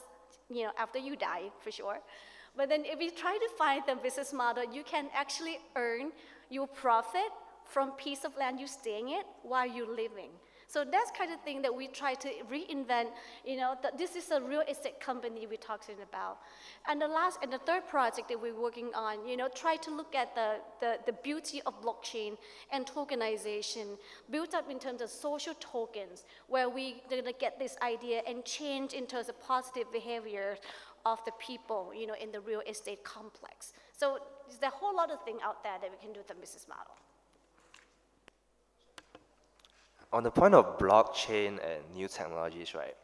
after you die, for sure. But then if you try to find the business model, you can actually earn your profit from piece of land you're staying in while you're living. So that's kind of thing that we try to reinvent, that this is a real estate company we're talking about. And the third project that we're working on, try to look at the beauty of blockchain and tokenization, built up in terms of social tokens, where we're gonna get this idea and change in terms of positive behavior of the people, in the real estate complex. So there's a whole lot of things out there that we can do with the business model. On the point of blockchain and new technologies, right,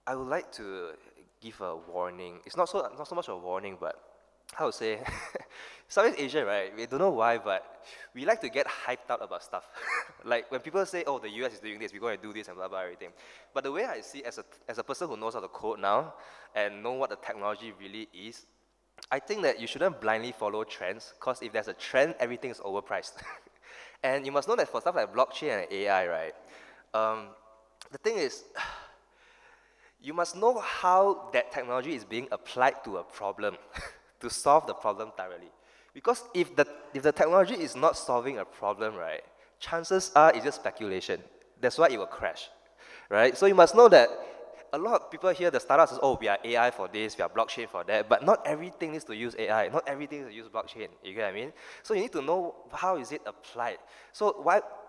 I would like to give a warning. It's not so much a warning, but how to say, Southeast Asia, right, we don't know why, but we like to get hyped out about stuff. Like when people say, oh, the US is doing this, we're going to do this and blah, blah, everything. But the way I see as a person who knows how to code now and know what the technology really is, I think that you shouldn't blindly follow trends, because if there's a trend, everything is overpriced. And you must know that for stuff like blockchain and AI, right, the thing is, you must know how that technology is being applied to a problem to solve the problem thoroughly. Because if the technology is not solving a problem, right, chances are it's just speculation. That's why it will crash, right? So you must know that a lot of people here, the startups says, oh, we are AI for this, we are blockchain for that, but not everything needs to use AI, not everything needs to use blockchain, you get what I mean? So you need to know how is it applied. So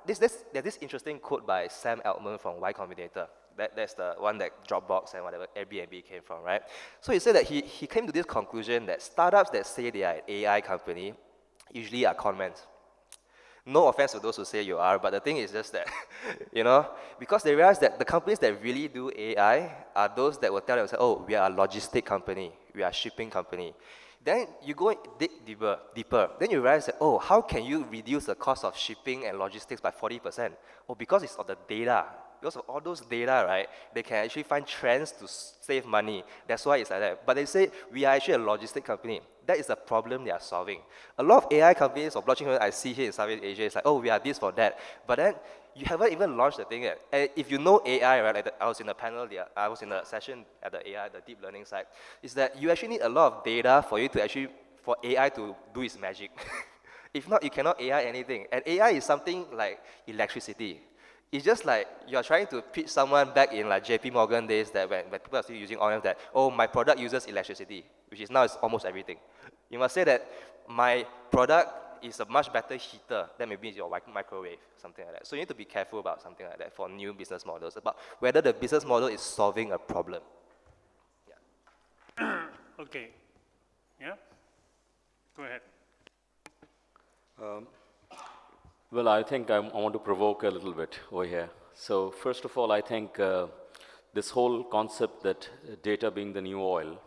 there's this interesting quote by Sam Altman from Y Combinator. That's the one that Dropbox and whatever Airbnb came from, right? So he said that he came to this conclusion that startups that say they are an AI company usually are con men. No offense to those who say you are, but the thing is just that, because they realize that the companies that really do AI are those that will tell themselves, oh, we are a logistic company, we are a shipping company. Then you go dig deeper. Then you realize that, oh, how can you reduce the cost of shipping and logistics by 40%? Oh, because it's of the data. Because of all those data, right, they can actually find trends to save money. That's why it's like that. But they say, we are actually a logistic company. That is the problem they are solving. A lot of AI companies or blockchain companies I see here in Southeast Asia, it's like, oh, we are this for that. But then you haven't even launched the thing yet. And if you know AI, right, like I was in a panel, I was in a session at the AI, the deep learning side, is that you actually need a lot of data for AI to do its magic. If not, you cannot AI anything. And AI is something like electricity. It's just like you're trying to pitch someone back in like JP Morgan days that when people are still using oil that, oh, my product uses electricity, which is now it's almost everything. You must say that my product is a much better heater than maybe your microwave, something like that. So you need to be careful about something like that for new business models, about whether the business model is solving a problem. Yeah. Okay. Yeah? Go ahead. Well, I think I want to provoke a little bit over here. So first of all, I think this whole concept that data being the new oil,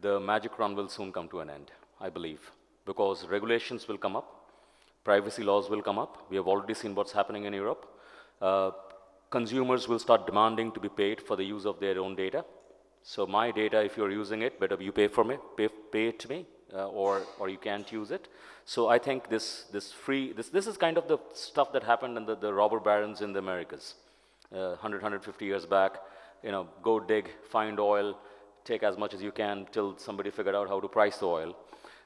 the magic run will soon come to an end, I believe, because regulations will come up, privacy laws will come up. We have already seen what's happening in Europe. Consumers will start demanding to be paid for the use of their own data. So my data, if you're using it, better you pay it to me. Or you can't use it. So I think this is kind of the stuff that happened in the robber barons in the Americas, 150 years back. Go dig, find oil, take as much as you can till somebody figured out how to price the oil.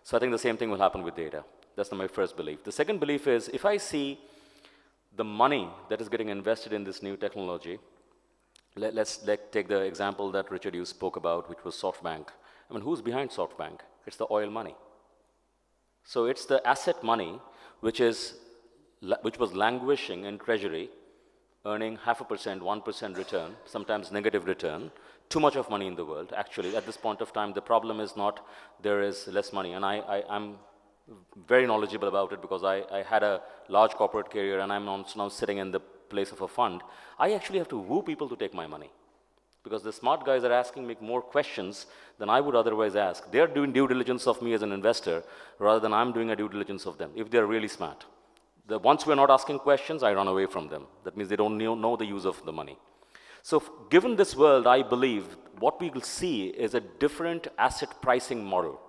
So I think the same thing will happen with data. That's my first belief. The second belief is if I see the money that is getting invested in this new technology, let's take the example that Richard you spoke about, which was SoftBank. I mean, who's behind SoftBank? It's the oil money. So it's the asset money which was languishing in treasury, earning 0.5%, 1% return, sometimes negative return, too much of money in the world. Actually, at this point of time, the problem is not there is less money. And I'm very knowledgeable about it because I had a large corporate career and I'm now sitting in the place of a fund. I actually have to woo people to take my money, because the smart guys are asking me more questions than I would otherwise ask. They're doing due diligence of me as an investor rather than I'm doing a due diligence of them, if they're really smart. Once we're not asking questions, I run away from them. That means they don't know the use of the money. So given this world, I believe what we will see is a different asset pricing model.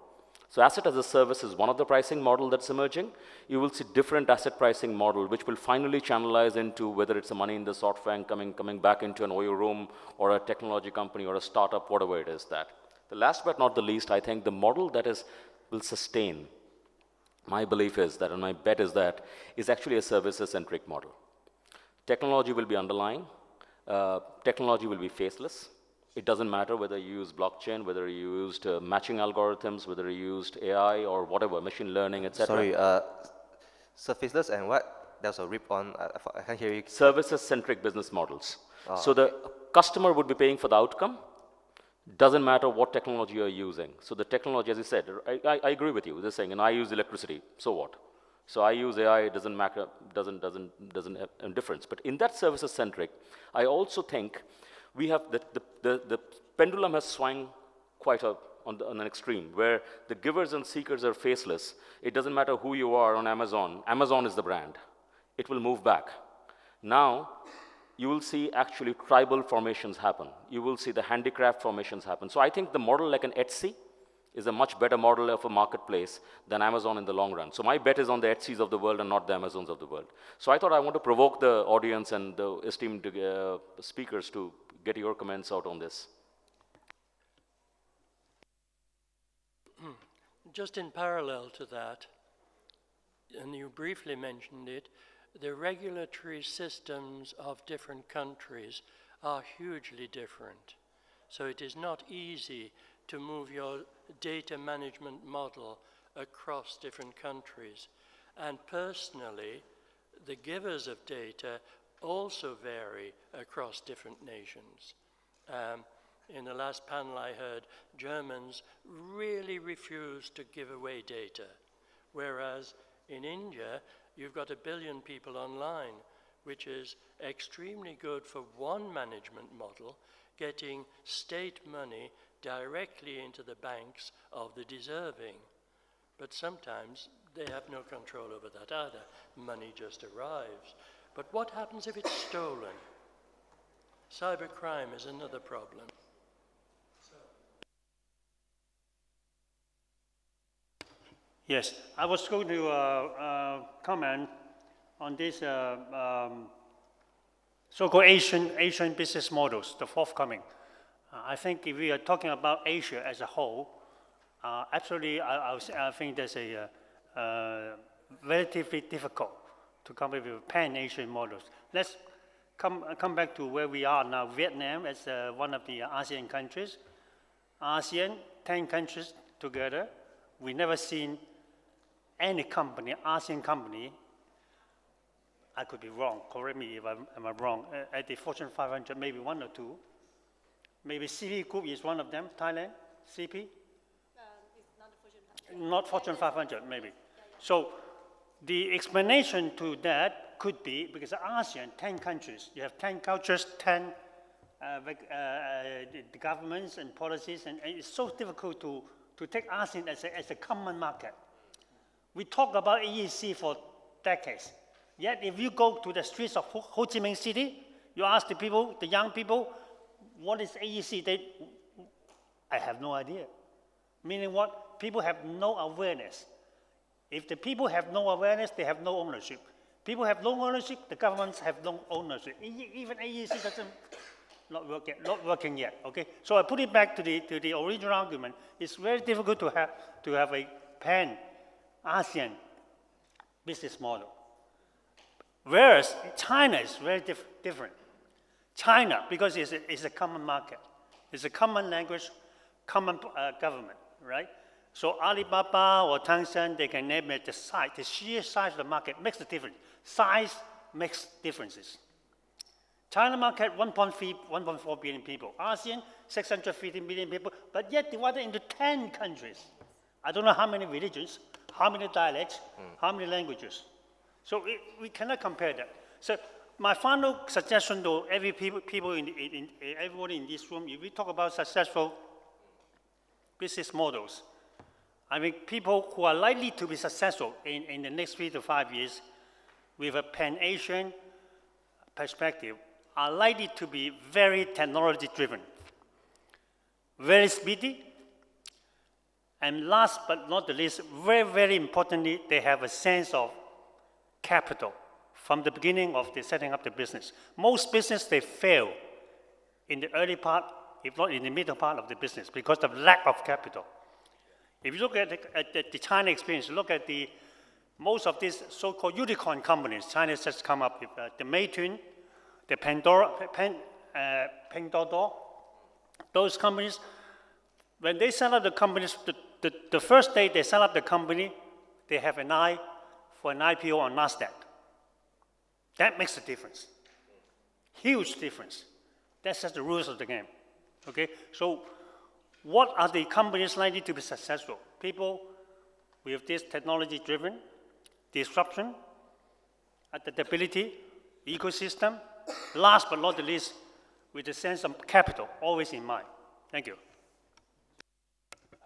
So asset as a service is one of the pricing model that's emerging. You will see different asset pricing model, which will finally channelize into whether it's a money in the SoftBank coming back into an oil room or a technology company or a startup, whatever it is that. The last but not the least, I think the model that will sustain, my belief is that, and my bet is that, is actually a services-centric model. Technology will be underlying. Technology will be faceless. It doesn't matter whether you use blockchain, whether you used matching algorithms, whether you used AI or whatever, machine learning, etc. Sorry, surfaceless and what? There's a rip on, I can't hear you. Services-centric business models. So the customer would be paying for the outcome. Doesn't matter what technology you're using. So the technology, as you said, I agree with you. They're saying, and I use electricity, so what? So I use AI, it doesn't matter, doesn't have a difference. But in that services-centric, I also think we have the pendulum has swung quite on an extreme, where the givers and seekers are faceless. It doesn't matter who you are on Amazon. Amazon is the brand. It will move back. Now, you will see actually tribal formations happen. You will see the handicraft formations happen. So I think the model like an Etsy is a much better model of a marketplace than Amazon in the long run. So my bet is on the Etsys of the world and not the Amazons of the world. So I thought I want to provoke the audience and the esteemed speakers to get your comments out on this. Just in parallel to that, and you briefly mentioned it, the regulatory systems of different countries are hugely different. So it is not easy to move your data management model across different countries. And personally, the givers of data also vary across different nations. In the last panel I heard, Germans really refuse to give away data, whereas in India, you've got 1 billion people online, which is extremely good for one management model, getting state money directly into the banks of the deserving. But sometimes they have no control over that either. Money just arrives. But what happens if it's stolen? Cybercrime is another problem. Yes, I was going to comment on this so-called Asian business models, the forthcoming. I think if we are talking about Asia as a whole, absolutely, I think there's a relatively difficult to come up with pan-Asian models. Let's come back to where we are now. Vietnam as one of the ASEAN countries. ASEAN, 10 countries together. We never seen any company, ASEAN company, I could be wrong, correct me if I'm wrong, at the Fortune 500, maybe one or two. Maybe CP Group is one of them, Thailand, CP? It's not the Fortune 500. Not Fortune 500, maybe. So the explanation to that could be because ASEAN, 10 countries, you have 10 cultures, 10 the governments and policies, and it's so difficult to take ASEAN as a common market. We talk about AEC for decades. Yet if you go to the streets of Ho Chi Minh City, you ask the people, the young people, what is AEC? I have no idea. Meaning what? People have no awareness. If the people have no awareness, they have no ownership. People have no ownership, the governments have no ownership. Even AEC doesn't not working yet. Okay, so I put it back to the original argument. It's very difficult to have a pan-ASEAN business model. Whereas China is very different. China, because it's a common market, it's a common language, common government, right? So Alibaba or Tencent, they can name it the size, the sheer size of the market makes a difference. Size makes differences. China market, 1.4 billion people. ASEAN, 650 million people, but yet divided into 10 countries. I don't know how many religions, how many dialects, how many languages. So we cannot compare that. So my final suggestion to everybody in this room, if we talk about successful business models, I mean people who are likely to be successful in the next 3 to 5 years with a pan-Asian perspective are likely to be very technology-driven, very speedy, and last but not the least, very, very importantly, they have a sense of capital from the beginning of the setting up the business. Most business, they fail in the early part, if not in the middle part of the business because of lack of capital. If you look at the China experience, look at most of these so-called unicorn companies, China has just come up with the Meituan, the Pinduoduo, those companies, when they set up the companies, the first day they set up the company, they have an eye for an IPO on NASDAQ. That makes a difference. Huge difference. That's just the rules of the game. Okay? So what are the companies likely to be successful? People with this technology-driven disruption, adaptability, ecosystem, last but not the least, with a sense of capital always in mind. Thank you.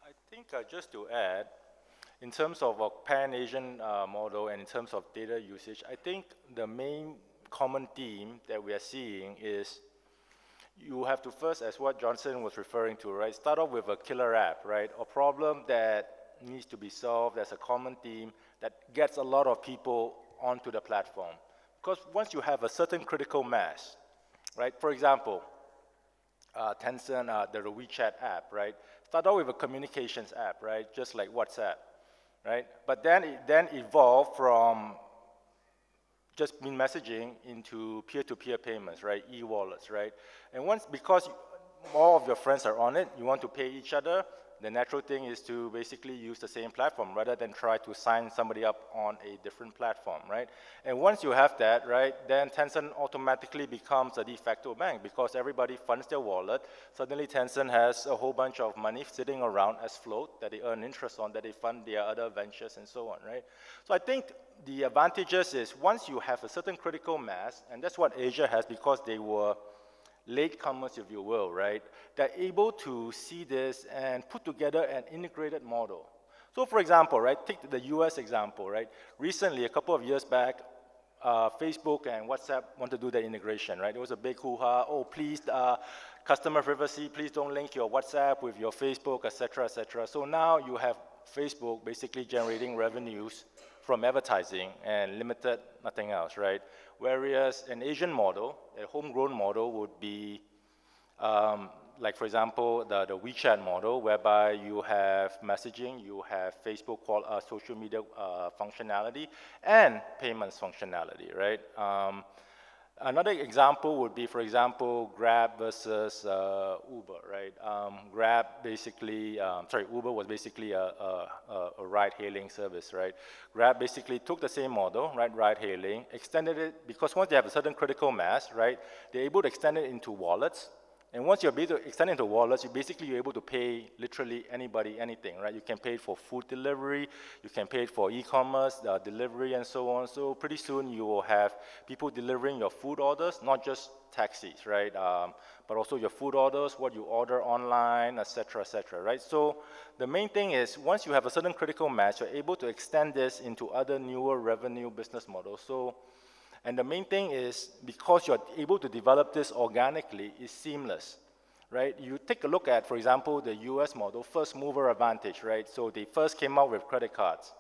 I think just to add, in terms of a pan-Asian model and in terms of data usage, I think the main common theme that we are seeing is you have to first, as what Johnson was referring to, right, start off with a killer app, right, a problem that needs to be solved as a common theme that gets a lot of people onto the platform. Because once you have a certain critical mass, right, for example, Tencent, the WeChat app, right, start out with a communications app, right, just like WhatsApp. Right? But then it evolved from just been messaging into peer-to-peer payments, right? E-wallets, right? And because all of your friends are on it, you want to pay each other, the natural thing is to basically use the same platform rather than try to sign somebody up on a different platform, right? And once you have that, right, then Tencent automatically becomes a de facto bank because everybody funds their wallet. Suddenly Tencent has a whole bunch of money sitting around as float that they earn interest on, that they fund their other ventures and so on, right? So I think the advantages is once you have a certain critical mass, and that's what Asia has because they were latecomers, if you will, right? They're able to see this and put together an integrated model. So for example, right, take the US example, right? Recently, a couple of years back, Facebook and WhatsApp want to do the integration, right? It was a big hoo-ha, oh, please, customer privacy, please don't link your WhatsApp with your Facebook, et cetera, et cetera. So now you have Facebook basically generating revenues from advertising and limited nothing else, right? Whereas an Asian model, a homegrown model would be like, for example, the WeChat model, whereby you have messaging, you have Facebook social media functionality, and payments functionality, right? Another example would be, for example, Grab versus Uber, right? Grab basically, Uber was basically a ride-hailing service, right? Grab basically took the same model, right, ride-hailing, extended it, because once they have a certain critical mass, right, they're able to extend it into wallets. And once you're able to extend into wallets, you're able to pay literally anybody, anything, right? You can pay for food delivery, you can pay for e-commerce, delivery, and so on. So pretty soon you will have people delivering your food orders, not just taxis, right? But also your food orders, what you order online, et cetera, right? So the main thing is once you have a certain critical mass, you're able to extend this into other newer revenue business models. So, and the main thing is, because you're able to develop this organically, is seamless, right? You take a look at, for example, the US model, first mover advantage, right? So they first came out with credit cards,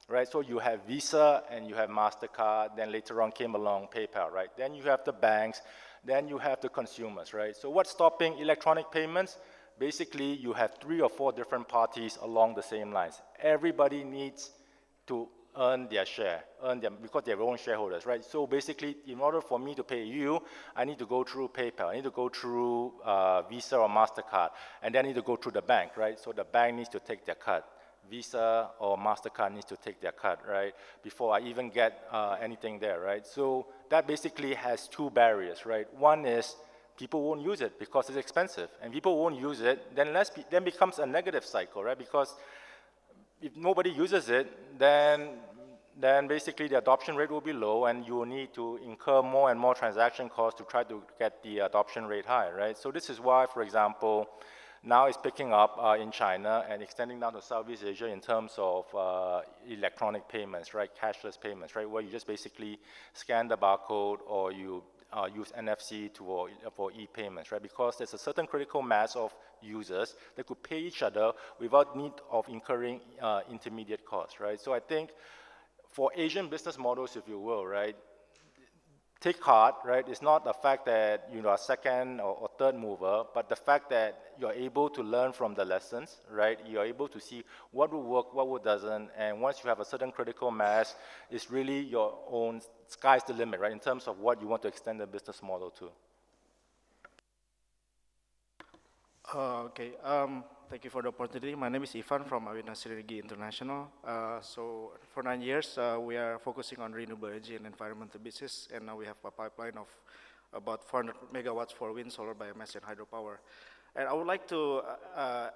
right? So you have Visa and you have MasterCard, then later on came along PayPal, right? Then you have the banks, then you have the consumers, right? So what's stopping electronic payments? Basically, you have 3 or 4 different parties along the same lines. Everybody needs to earn their share, because they're own shareholders, right? So basically, in order for me to pay you, I need to go through PayPal, I need to go through Visa or MasterCard, and then I need to go through the bank, right? So the bank needs to take their cut. Visa or MasterCard needs to take their cut, right? Before I even get anything there, right? So that basically has 2 barriers, right? One is people won't use it because it's expensive, and people won't use it, then becomes a negative cycle, right? Because if nobody uses it, then basically the adoption rate will be low, and you will need to incur more and more transaction costs to try to get the adoption rate high, right? So this is why, for example, now it's picking up in China and extending down to Southeast Asia in terms of electronic payments, right? Cashless payments, right? Where you just basically scan the barcode or you use NFC for e-payments, right? Because there's a certain critical mass of users that could pay each other without need of incurring intermediate costs, right? So I think for Asian business models, if you will, right, take heart, right? It's not the fact that you are second or third mover, but the fact that you're able to learn from the lessons, right? You're able to see what will work, what doesn't, and once you have a certain critical mass, it's really your own, sky's the limit, right? In terms of what you want to extend the business model to. Okay, thank you for the opportunity. My name is Ivan from Awina Sinergi International. So for 9 years, we are focusing on renewable energy and environmental business, and now we have a pipeline of about 400 megawatts for wind, solar, biomass, and hydropower. And I would like to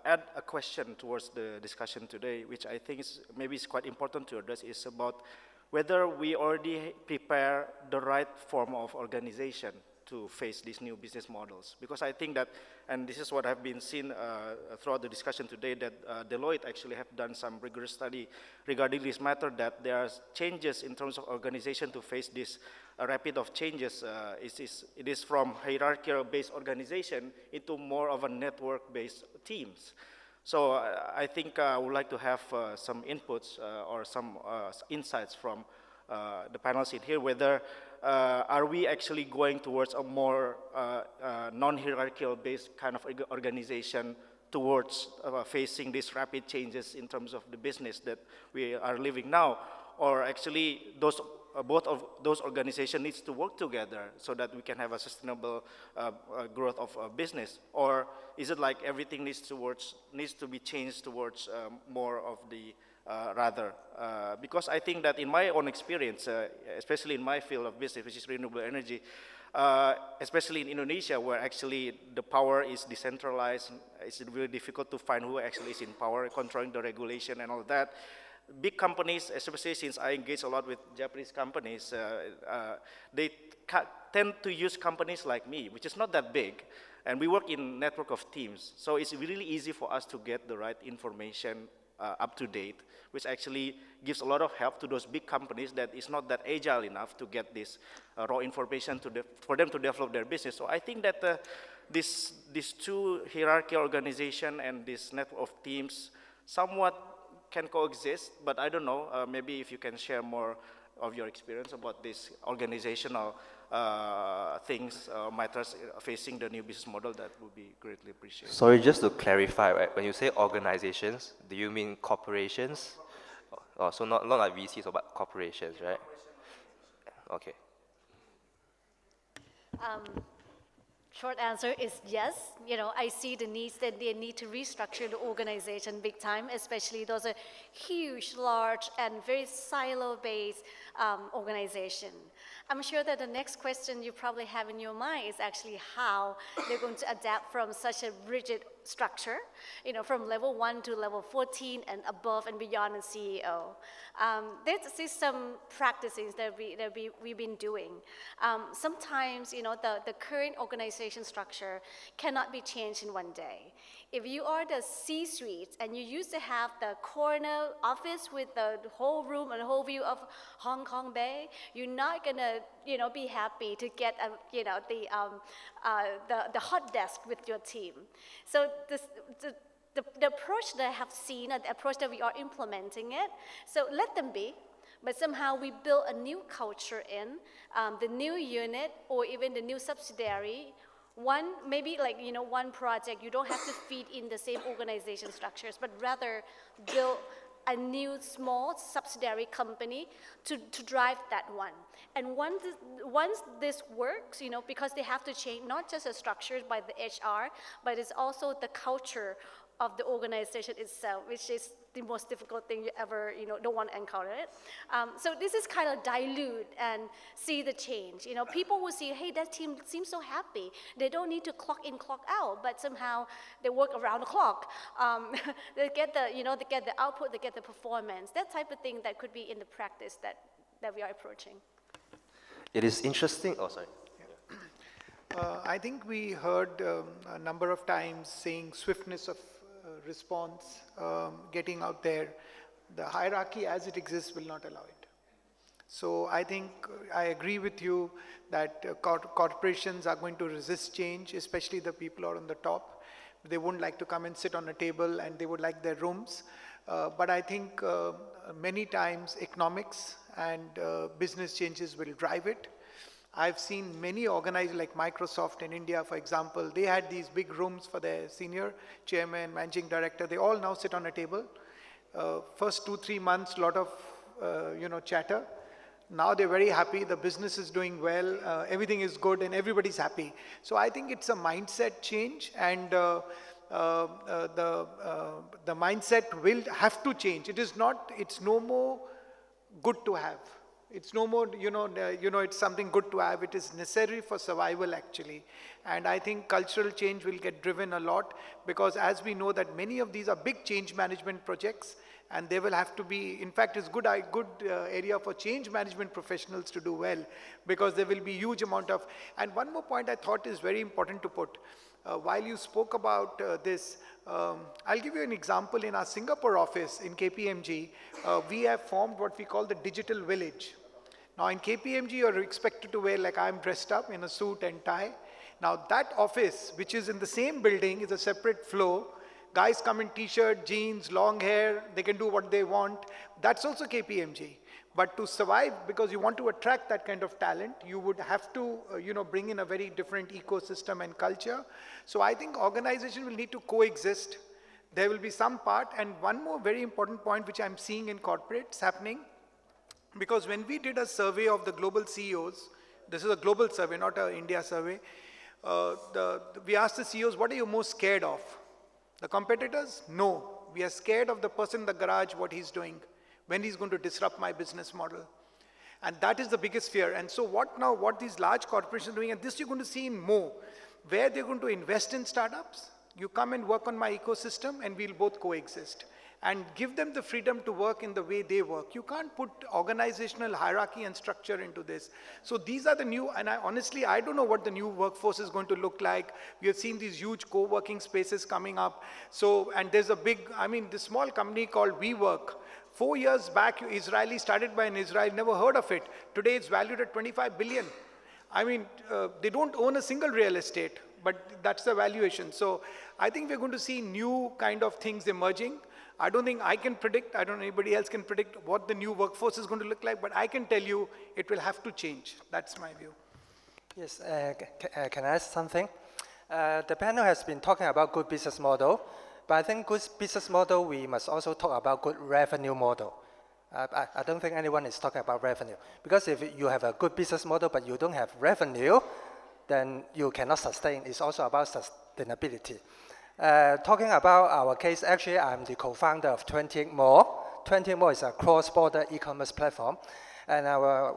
add a question towards the discussion today, which I think is maybe is quite important to address, is about whether we already prepare the right form of organization to face these new business models. Because I think that, and this is what I've been seen throughout the discussion today, that Deloitte actually have done some rigorous study regarding this matter, that there are changes in terms of organization to face this rapid of changes. It is from hierarchical-based organization into more of a network-based teams. So I think I would like to have some inputs or some insights from the panels in here, whether are we actually going towards a more non-hierarchical based kind of organization towards facing these rapid changes in terms of the business that we are living now, or actually those both of those organizations needs to work together so that we can have a sustainable growth of business? Or is it like everything needs to be changed towards more of the rather? Because I think that in my own experience, especially in my field of business, which is renewable energy, especially in Indonesia, where actually the power is decentralized, it's really difficult to find who actually is in power, controlling the regulation and all that. Big companies, especially since I engage a lot with Japanese companies, they tend to use companies like me, which is not that big, and we work in network of teams. So it's really easy for us to get the right information up to date, which actually gives a lot of help to those big companies that is not that agile enough to get this raw information for them to develop their business. So I think that these two hierarchy organization and this network of teams somewhat can coexist, but I don't know, maybe if you can share more of your experience about this organizational things, matters facing the new business model, that would be greatly appreciated. Sorry, just to clarify, right, when you say organizations, do you mean corporations? Oh, so not like VCs, but corporations, right? Okay. Short answer is yes. I see the needs that they need to restructure the organization big time, especially those are huge, large, and very silo-based organization. I'm sure that the next question you probably have in your mind is actually how they're going to adapt from such a rigid structure, from level 1 to level 14 and above and beyond in CEO. There's some practices that we've been doing. Sometimes, the current organization structure cannot be changed in one day. If you are the C-suite and you used to have the corner office with the whole room and the whole view of Hong Kong Bay, you're not gonna, be happy to get, the hot desk with your team. So the approach that I have seen, the approach that we are implementing it, so let them be. But somehow we build a new culture in the new unit or even the new subsidiary. Maybe one project, you don't have to feed in the same organization structures, but rather build a new small subsidiary company to drive that one. And once this works, because they have to change not just the structures by the HR, but it's also the culture of the organization itself, which is the most difficult thing you ever, don't want to encounter it. So this is kind of dilute and see the change. People will see, hey, that team seems so happy. They don't need to clock in, clock out, but somehow they work around the clock. They get they get the output, they get the performance. That type of thing that could be in the practice that we are approaching. It is interesting. Oh, sorry. I think we heard a number of times saying swiftness of response, getting out there. The hierarchy as it exists will not allow it. So I think I agree with you that corporations are going to resist change, especially the people who are on the top. They wouldn't like to come and sit on a table and they would like their rooms. But I think many times economics and business changes will drive it. I've seen many organized like Microsoft in India, for example, they had these big rooms for their senior chairman, managing director. They all now sit on a table. First 2-3 months, lot of, chatter. Now they're very happy. The business is doing well. Everything is good and everybody's happy. So I think it's a mindset change, and the mindset will have to change. It's no more good to have. It's no more, it's something good to have. It is necessary for survival, actually. And I think cultural change will get driven a lot, because as we know that many of these are big change management projects, and they will have to be, in fact, it's good area for change management professionals to do well, because there will be huge amount of, and one more point I thought is very important to put. While you spoke about this, I'll give you an example. In our Singapore office in KPMG, we have formed what we call the digital village. Now in KPMG, you're expected to wear, like I'm dressed up in a suit and tie. Now that office, which is in the same building, is a separate floor. Guys come in t-shirt, jeans, long hair, they can do what they want. That's also KPMG. But to survive, because you want to attract that kind of talent, you would have to, bring in a very different ecosystem and culture. So I think organization will need to coexist. There will be some part, and one more very important point which I'm seeing in corporates happening, Because when we did a survey of the global CEOs, this is a global survey, not an India survey, we asked the CEOs, what are you most scared of? The competitors? No. We are scared of the person in the garage, what he's doing, when he's going to disrupt my business model. And that is the biggest fear. And so what these large corporations are doing, and this you're going to see in more, where they're going to invest in startups, you come and work on my ecosystem and we'll both coexist. And give them the freedom to work in the way they work. You can't put organizational hierarchy and structure into this. So these are the new, and honestly, I don't know what the new workforce is going to look like. We have seen these huge co-working spaces coming up. So, and there's a big, this small company called WeWork. 4 years back, Israeli, started by an Israeli, never heard of it. Today it's valued at 25 billion. They don't own a single real estate, but that's the valuation. So I think we're going to see new kind of things emerging. I don't think I can predict, I don't know anybody else can predict what the new workforce is going to look like, but I can tell you it will have to change. That's my view. Yes, can I ask something? The panel has been talking about good business model, but I think good business model, we must also talk about good revenue model. I don't think anyone is talking about revenue. Because if you have a good business model, but you don't have revenue, then you cannot sustain. It's also about sustainability. Talking about our case, actually, I'm the co-founder of 28 More. 28 More is a cross-border e-commerce platform. And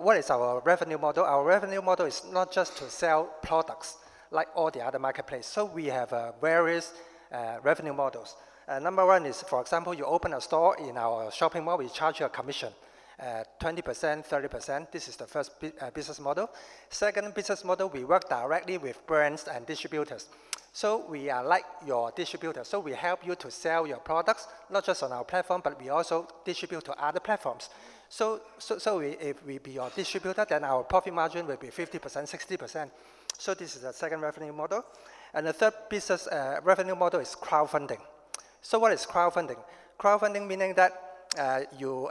what is our revenue model? Our revenue model is not just to sell products like all the other marketplaces. So we have various revenue models. Number one is, for example, you open a store in our shopping mall, we charge you a commission. 20%, 30%, this is the first business model. Second business model, we work directly with brands and distributors. So we are like your distributor. So we help you to sell your products, not just on our platform, but we also distribute to other platforms. So if we be your distributor, then our profit margin will be 50%, 60%. So this is the second revenue model. And the third business revenue model is crowdfunding. So what is crowdfunding? Crowdfunding meaning that you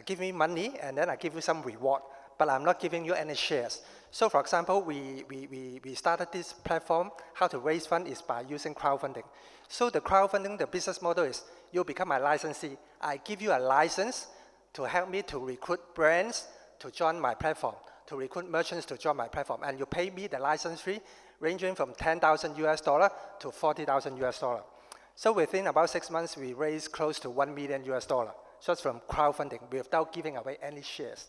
give me money and then I give you some reward, but I'm not giving you any shares. So for example, we started this platform. How to raise funds is by using crowdfunding. So the crowdfunding, the business model is you become my licensee. I give you a license to help me to recruit brands to join my platform, to recruit merchants to join my platform, and you pay me the license fee ranging from $10,000 US to $40,000 US. So within about 6 months, we raised close to $1 million US just from crowdfunding without giving away any shares.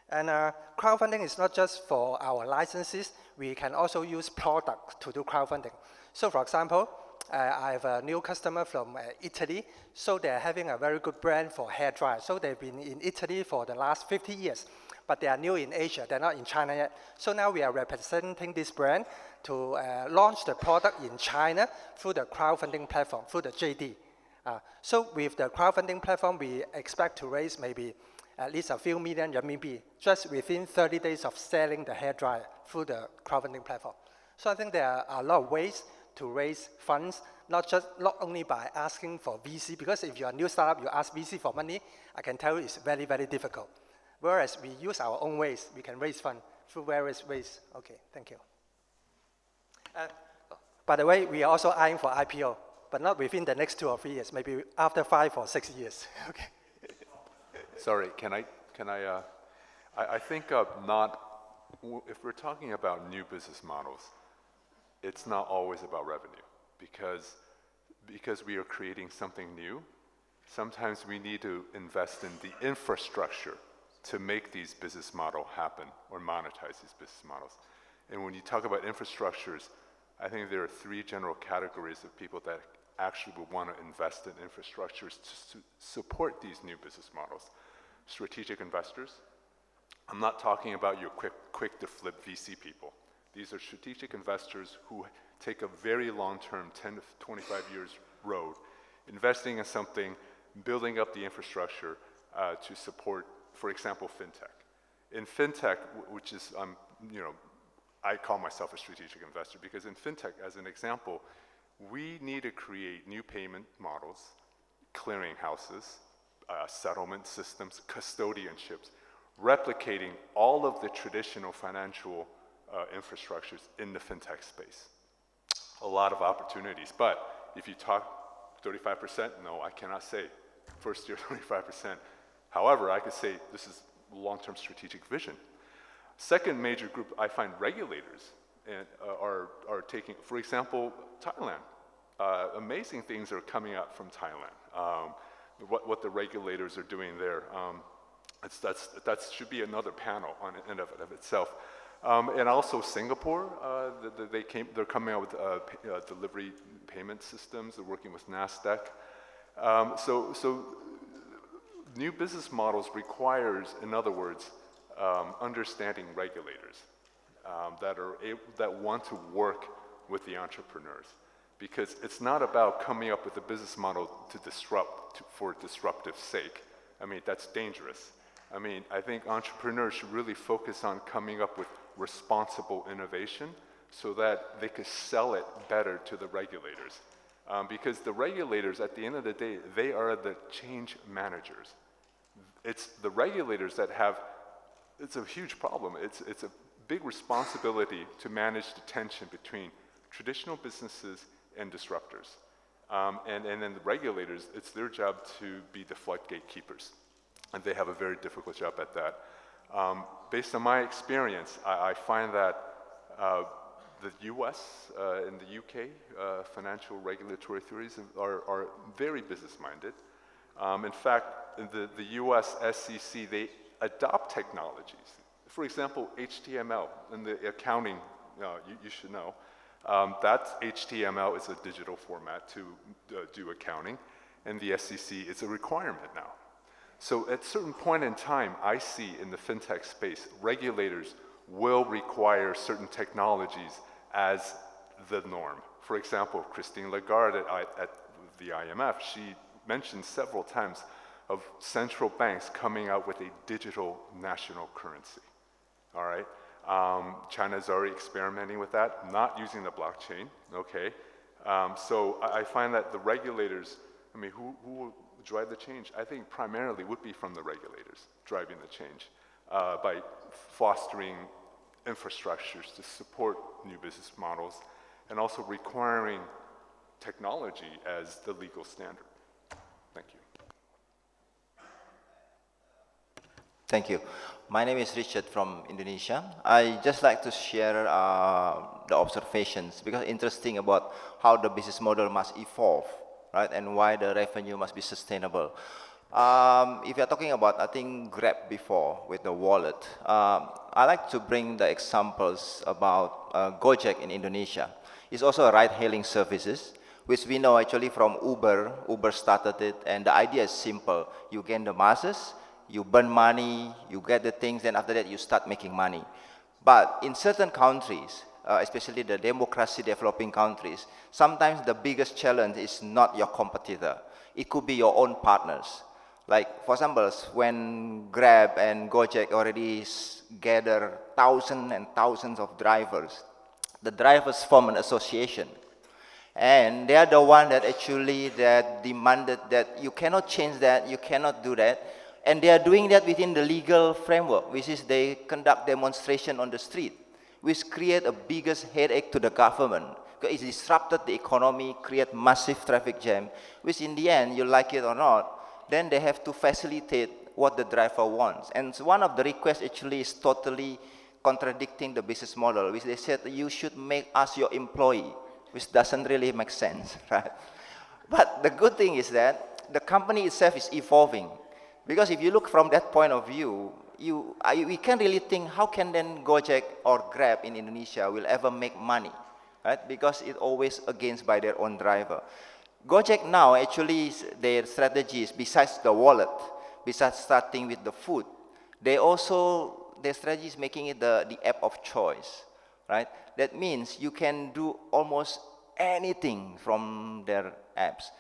And crowdfunding is not just for our licenses. We can also use products to do crowdfunding. So for example, I have a new customer from Italy. So they're having a very good brand for hair dryer. So they've been in Italy for the last 50 years. But they are new in Asia. They're not in China yet. So now we are representing this brand to launch the product in China through the crowdfunding platform, through the JD. So with the crowdfunding platform, we expect to raise maybe at least a few million RMB just within 30 days of selling the hairdryer through the crowdfunding platform. So I think there are a lot of ways to raise funds, not only by asking for VC, because if you're a new startup, you ask VC for money, I can tell you it's very, very difficult. Whereas we use our own ways, we can raise funds through various ways. Okay, thank you. By the way, we are also eyeing for IPO, but not within the next 2 or 3 years, maybe after 5 or 6 years. Okay. Sorry, I think if we're talking about new business models, it's not always about revenue because we are creating something new. Sometimes we need to invest in the infrastructure to make these business models happen or monetize these business models. And when you talk about infrastructures, I think there are 3 general categories of people that actually would want to invest in infrastructures to support these new business models. Strategic investors. I'm not talking about your quick to flip VC people. These are strategic investors who take a very long-term, 10 to 25 years road, investing in something, building up the infrastructure to support, for example, fintech. In fintech, which is, I call myself a strategic investor because in fintech, as an example, we need to create new payment models, clearing houses, settlement systems, custodianships, replicating all of the traditional financial infrastructures in the fintech space. A lot of opportunities, but if you talk 35%, no, I cannot say first year 35%. However, I could say this is long-term strategic vision. Second major group, I find regulators are taking, for example, Thailand. Amazing things are coming out from Thailand. What the regulators are doing there. That should be another panel on in of itself. And also Singapore, they're coming out with delivery payment systems. They're working with NASDAQ. So new business models requires, in other words, understanding regulators that want to work with the entrepreneurs. Because it's not about coming up with a business model to disrupt for disruptive sake. I mean, that's dangerous. I mean, I think entrepreneurs should really focus on coming up with responsible innovation so that they could sell it better to the regulators. Because the regulators, at the end of the day, they are the change managers. It's the regulators that have, it's a huge problem. It's a big responsibility to manage the tension between traditional businesses and disruptors. And then the regulators, it's their job to be the floodgate keepers. And they have a very difficult job at that. Based on my experience, I find that the US and the UK financial regulatory authorities are very business-minded. In fact, in the US SEC, they adopt technologies. For example, HTML in the accounting, you should know. That HTML is a digital format to do accounting, and the SEC is a requirement now. So at a certain point in time, I see in the fintech space, regulators will require certain technologies as the norm. For example, Christine Lagarde at the IMF, she mentioned several times of central banks coming out with a digital national currency, all right? China's already experimenting with that, not using the blockchain, okay? So I find that the regulators, I mean, who will drive the change? I think primarily would be from the regulators driving the change by fostering infrastructures to support new business models and also requiring technology as the legal standard. Thank you. Thank you. My name is Richard from Indonesia. I just like to share the observations because interesting about how the business model must evolve, right? And why the revenue must be sustainable. If you're talking about, I think, Grab before with the wallet, I like to bring the examples about Gojek in Indonesia. It's also a ride-hailing services, which we know actually from Uber. Uber started it, and the idea is simple. You gain the masses, you burn money, you get the things, and after that you start making money. But in certain countries, especially the democracy developing countries, sometimes the biggest challenge is not your competitor. It could be your own partners. Like, for example, when Grab and Gojek already gather thousands and thousands of drivers, the drivers form an association. And they are the one that actually that demanded that you cannot change that, you cannot do that. And they are doing that within the legal framework, which is they conduct demonstration on the street, which create a biggest headache to the government. Because it disrupted the economy, create massive traffic jam, which in the end, you like it or not, then they have to facilitate what the driver wants. And so one of the requests actually is totally contradicting the business model, which they said you should make us your employee, which doesn't really make sense, right? But the good thing is that the company itself is evolving. Because if you look from that point of view, we can't really think how can then Gojek or Grab in Indonesia will ever make money, right? Because it's always against by their own driver. Gojek now actually their strategy is besides the wallet, besides starting with the food, their strategy is making it the app of choice, right? That means you can do almost anything from their apps.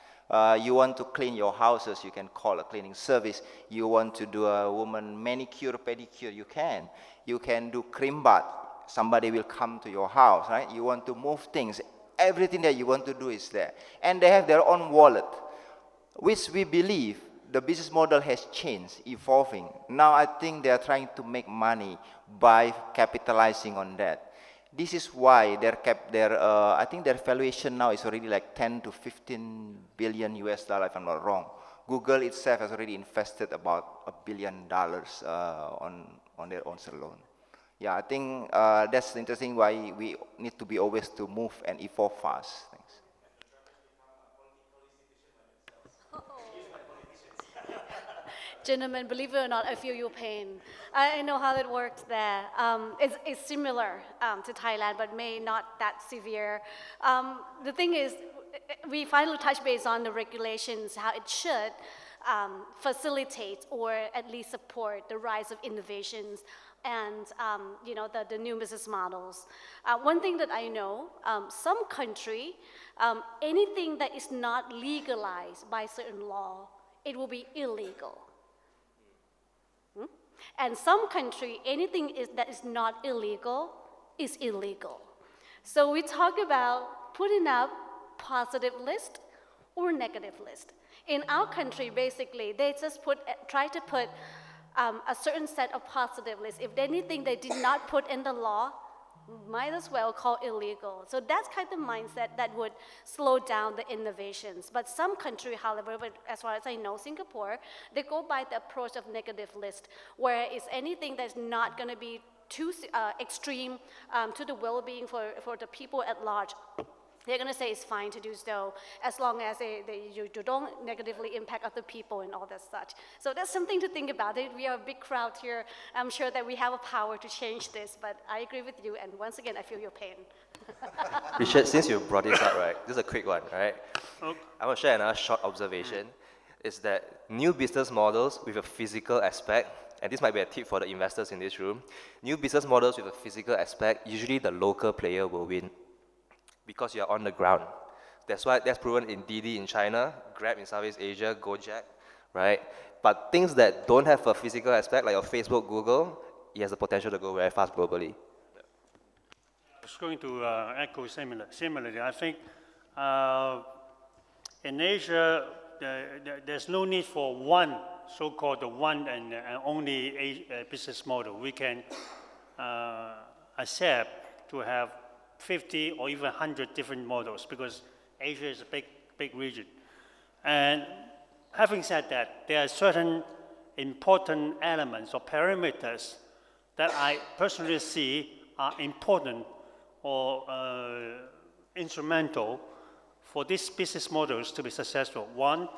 You want to clean your houses, you can call a cleaning service. You want to do a woman manicure, pedicure, you can. You can do cream bath, somebody will come to your house, right? You want to move things, everything that you want to do is there. And they have their own wallet, which we believe the business model has changed, evolving. Now I think they are trying to make money by capitalizing on that. This is why I think their valuation now is already like 10 to 15 billion US dollar, if I'm not wrong, Google itself has already invested about $1 billion on their own alone. Yeah, I think that's interesting why we need to be always to move and evolve fast. Thanks. Gentlemen, believe it or not, I feel your pain. I know how it works there. It's similar to Thailand, but may not that severe. The thing is, we finally touch base on the regulations, how it should facilitate or at least support the rise of innovations and the new business models. One thing that I know, some country, anything that is not legalized by certain law, it will be illegal. And some country, anything that is not illegal is illegal. So we talk about putting up positive list or negative list. In our country, basically, they just try to put a certain set of positive lists. If anything they did not put in the law, might as well call illegal. So that's kind of mindset that would slow down the innovations. But some country, however, as far as I know, Singapore, they go by the approach of negative list, where it's anything that's not going to be too extreme to the well-being for the people at large. They're going to say it's fine to do so, as long as you don't negatively impact other people and all that such. So that's something to think about. We are a big crowd here. I'm sure that we have a power to change this, but I agree with you, and once again, I feel your pain. Richard, since you brought this up, right, this is a quick one, right? Okay. I want to share another short observation, is that new business models with a physical aspect, and this might be a tip for the investors in this room, new business models with a physical aspect, usually the local player will win, because you're on the ground. That's why that's proven in Didi in China, Grab in Southeast Asia, Gojek, right? But things that don't have a physical aspect, like your Facebook, Google, it has the potential to go very fast globally. I was going to echo similarly. I think in Asia, there's no need for one so-called one and only business model. We can accept to have 50 or even 100 different models, because Asia is a big region. And having said that, there are certain important elements or parameters that I personally see are important or instrumental for these business models to be successful. One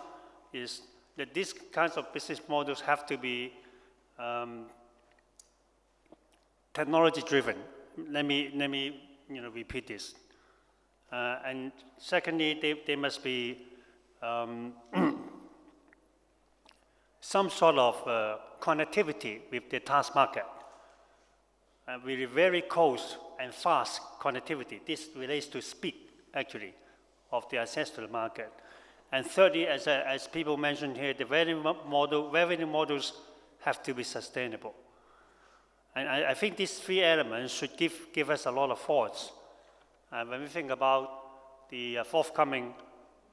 is that these kinds of business models have to be technology-driven. Let me repeat this. And secondly, they must be some sort of connectivity with the task market. With very close and fast connectivity. This relates to speed, actually, of the access to the market. And thirdly, as people mentioned here, the revenue models have to be sustainable. And I think these three elements should give us a lot of thoughts when we think about the forthcoming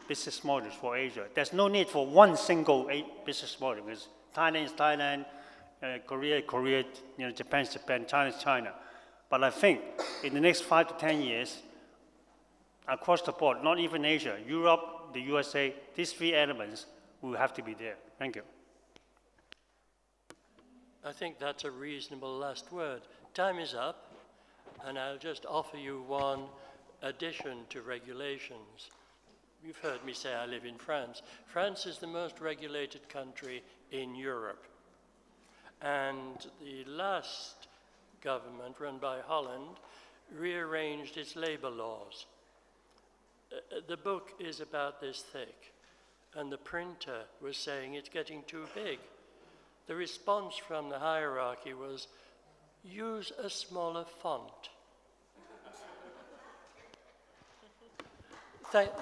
business models for Asia. There's no need for one single business model, because Thailand is Thailand, Korea is Korea, Japan is Japan, China is China. But I think in the next 5 to 10 years, across the board, not even Asia, Europe, the USA, these three elements will have to be there. Thank you. I think that's a reasonable last word. Time is up, and I'll just offer you one addition to regulations. You've heard me say I live in France. France is the most regulated country in Europe. And the last government, run by Holland, rearranged its labor laws. The book is about this thick, and the printer was saying it's getting too big. The response from the hierarchy was, use a smaller font.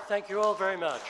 Thank you all very much.